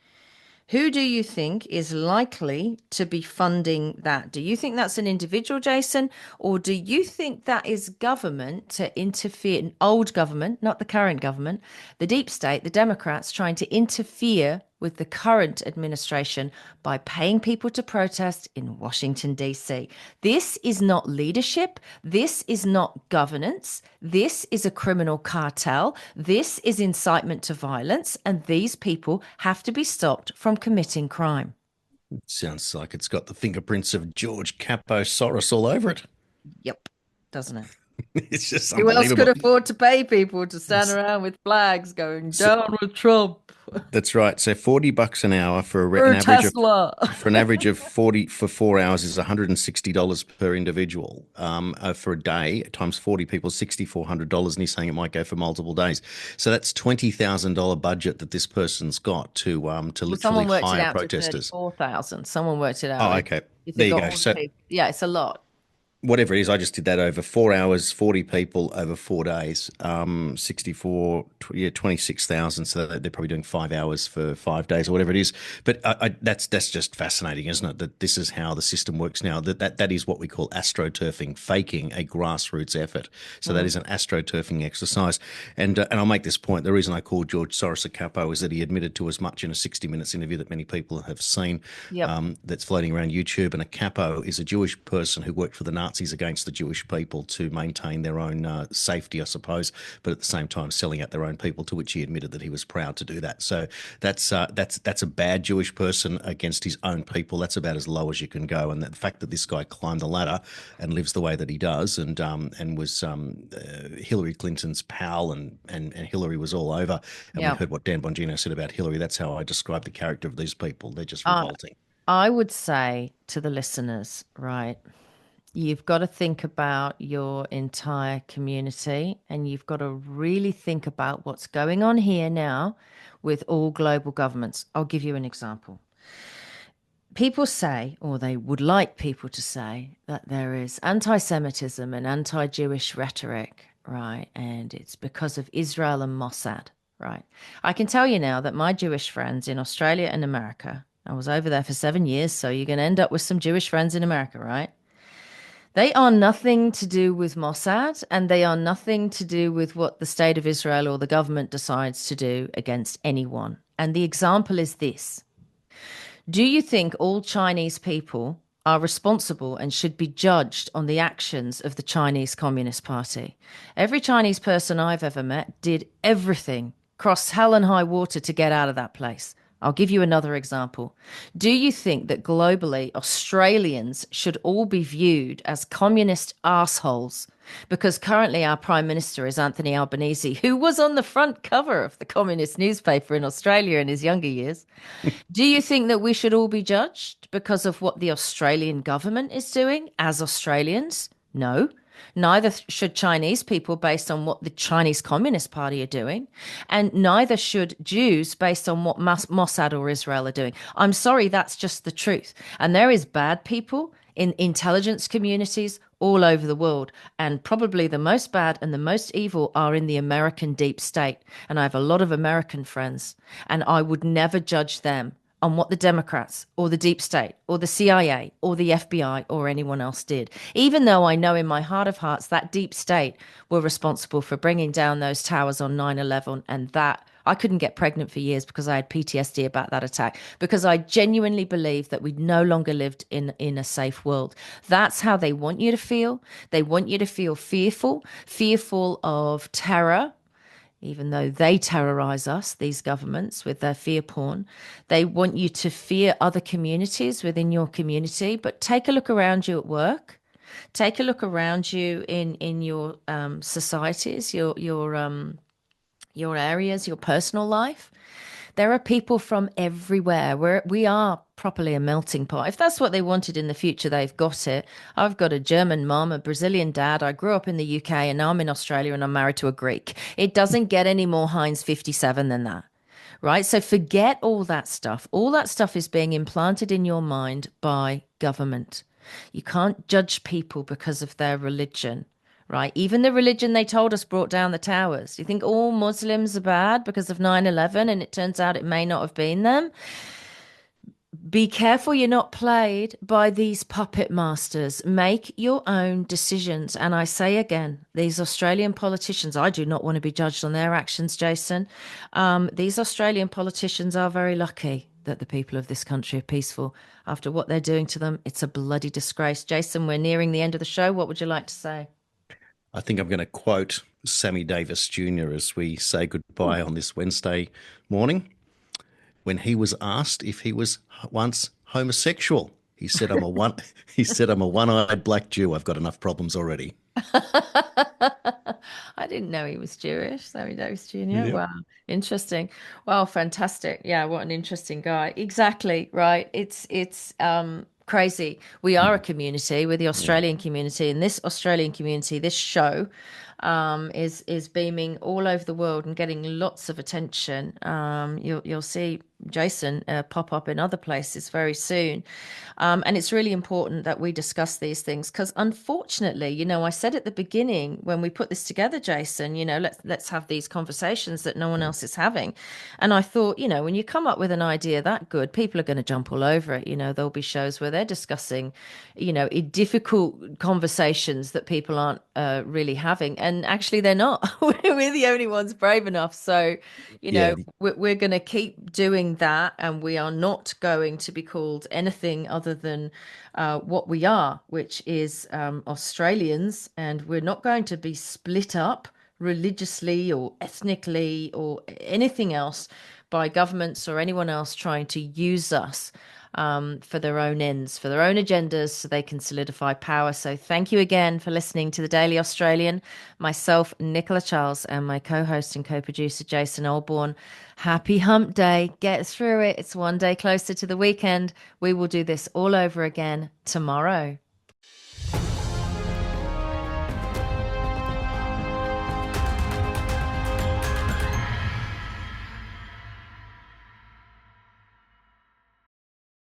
is likely to be funding that? Do you think that's an individual, Jason, or do you think that is government to interfere, old government, not the current government, the deep state, the Democrats trying to interfere with the current administration by paying people to protest in Washington, D.C.? This is not leadership. This is not governance. This is a criminal cartel. This is incitement to violence. And these people have to be stopped from committing crime. Sounds like it's got the fingerprints of George Capo Soros all over it. Yep, doesn't it? It's just Who else could unbelievable. afford to pay people to stand around with flags going down with Trump That's right. So $40 an hour for or an average of Tesla? for an average of 40 for 4 hours is $160 per individual. For a day times 40 people, $6,400, and he's saying it might go for multiple days. So that's $20,000 budget that this person's got to Well, literally someone worked it hire out to protesters. 34,000. Someone worked it out. Oh, okay. If There you've you got go. all the So people. Yeah, it's a lot. whatever it is, I just did that over 4 hours, 40 people over 4 days, 64, yeah, 26,000. So they're probably doing 5 hours for 5 days or whatever it is. But that's just fascinating, isn't it? That this is how the system works now. That is what we call astroturfing, faking a grassroots effort. So that is an astroturfing exercise. And I'll make this point. The reason I called George Soros a capo is that he admitted to as much in a 60 Minutes interview that many people have seen, Yep. that's floating around YouTube. And a capo is a Jewish person who worked for the Nazis against the Jewish people to maintain their own safety, I suppose, but at the same time selling out their own people, to which he admitted that he was proud to do that. So that's a bad Jewish person against his own people. That's about as low as you can go. And the fact that this guy climbed the ladder and lives the way that he does, and was Hillary Clinton's pal, and Hillary was all over. And we Yeah. heard what Dan Bongino said about Hillary. That's how I describe the character of these people. They're just revolting. I would say to the listeners, right, you've got to think about your entire community and you've got to really think about what's going on here now with all global governments. I'll give you an example. People say, or they would like people to say, that there is anti-Semitism and anti-Jewish rhetoric, right? And it's because of Israel and Mossad, right? I can tell you now that my Jewish friends in Australia and America, I was over there for 7 years, so you're going to end up with some Jewish friends in America, right? They are nothing to do with Mossad, and they are nothing to do with what the state of Israel or the government decides to do against anyone. And the example is this. Do you think all Chinese people are responsible and should be judged on the actions of the Chinese Communist Party? Every Chinese person I've ever met did everything, crossed hell and high water to get out of that place. I'll give you another example. Do you think that globally Australians should all be viewed as communist assholes? Because currently our Prime Minister is Anthony Albanese, who was on the front cover of the communist newspaper in Australia in his younger years. Do you think that we should all be judged because of what the Australian government is doing as Australians? No. Neither should Chinese people based on what the Chinese Communist Party are doing, and neither should Jews based on what Mossad or Israel are doing. I'm sorry, that's just the truth. And there is bad people in intelligence communities all over the world, and probably the most bad and the most evil are in the American deep state. And I have a lot of American friends, and I would never judge them on what the Democrats or the deep state or the CIA or the FBI or anyone else did, even though I know in my heart of hearts that deep state were responsible for bringing down those towers on 9/11, and that I couldn't get pregnant for years because I had PTSD about that attack, because I genuinely believed that we no longer lived in a safe world. That's how they want you to feel. They want you to feel fearful of terror, even though they terrorize us, these governments, with their fear porn. They want you to fear other communities within your community. But take a look around you at work. Take a look around you in your societies, your areas, your personal life. There are people from everywhere. We are properly a melting pot. If that's what they wanted in the future, they've got it. I've got a German mom, a Brazilian dad. I grew up in the UK and now I'm in Australia and I'm married to a Greek. It doesn't get any more Heinz 57 than that. Right? So forget all that stuff. All that stuff is being implanted in your mind by government. You can't judge people because of their religion, right? Even the religion they told us brought down the towers. You think all Muslims are bad because of 9/11, and it turns out it may not have been them? Be careful you're not played by these puppet masters. Make your own decisions. And I say again, these Australian politicians, I do not want to be judged on their actions, Jason. These Australian politicians are very lucky that the people of this country are peaceful. After what they're doing to them, it's a bloody disgrace. Jason, we're nearing the end of the show. What would you like to say? I think I'm going to quote Sammy Davis Jr. as we say goodbye on this Wednesday morning. When he was asked if he was once homosexual, he said, "I'm a one." He said, "I'm a one-eyed black Jew. I've got enough problems already." I didn't know he was Jewish. Sammy Davis Jr. Yep. Wow, interesting. Wow, fantastic. Yeah, what an interesting guy. Exactly, right. It's crazy. We are a community. We're the Australian community, and this Australian community, this show, is beaming all over the world and getting lots of attention. You'll see Jason pop up in other places very soon. And it's really important that we discuss these things because unfortunately, I said at the beginning when we put this together, Jason, let's have these conversations that no one else is having. And I thought, when you come up with an idea that good, people are going to jump all over it. There'll be shows where they're discussing, difficult conversations that people aren't really having. And actually, they're not. We're the only ones brave enough. So, Yeah, we're going to keep doing that. And we are not going to be called anything other than what we are, which is Australians. And we're not going to be split up religiously or ethnically or anything else by governments or anyone else trying to use us for their own ends, for their own agendas, so they can solidify power. So thank you again for listening to the Daily Australian. Myself, Nicola Charles, and my co-host and co-producer, Jason Olborn. Happy hump day. Get through it. It's one day closer to the weekend. We will do this all over again tomorrow.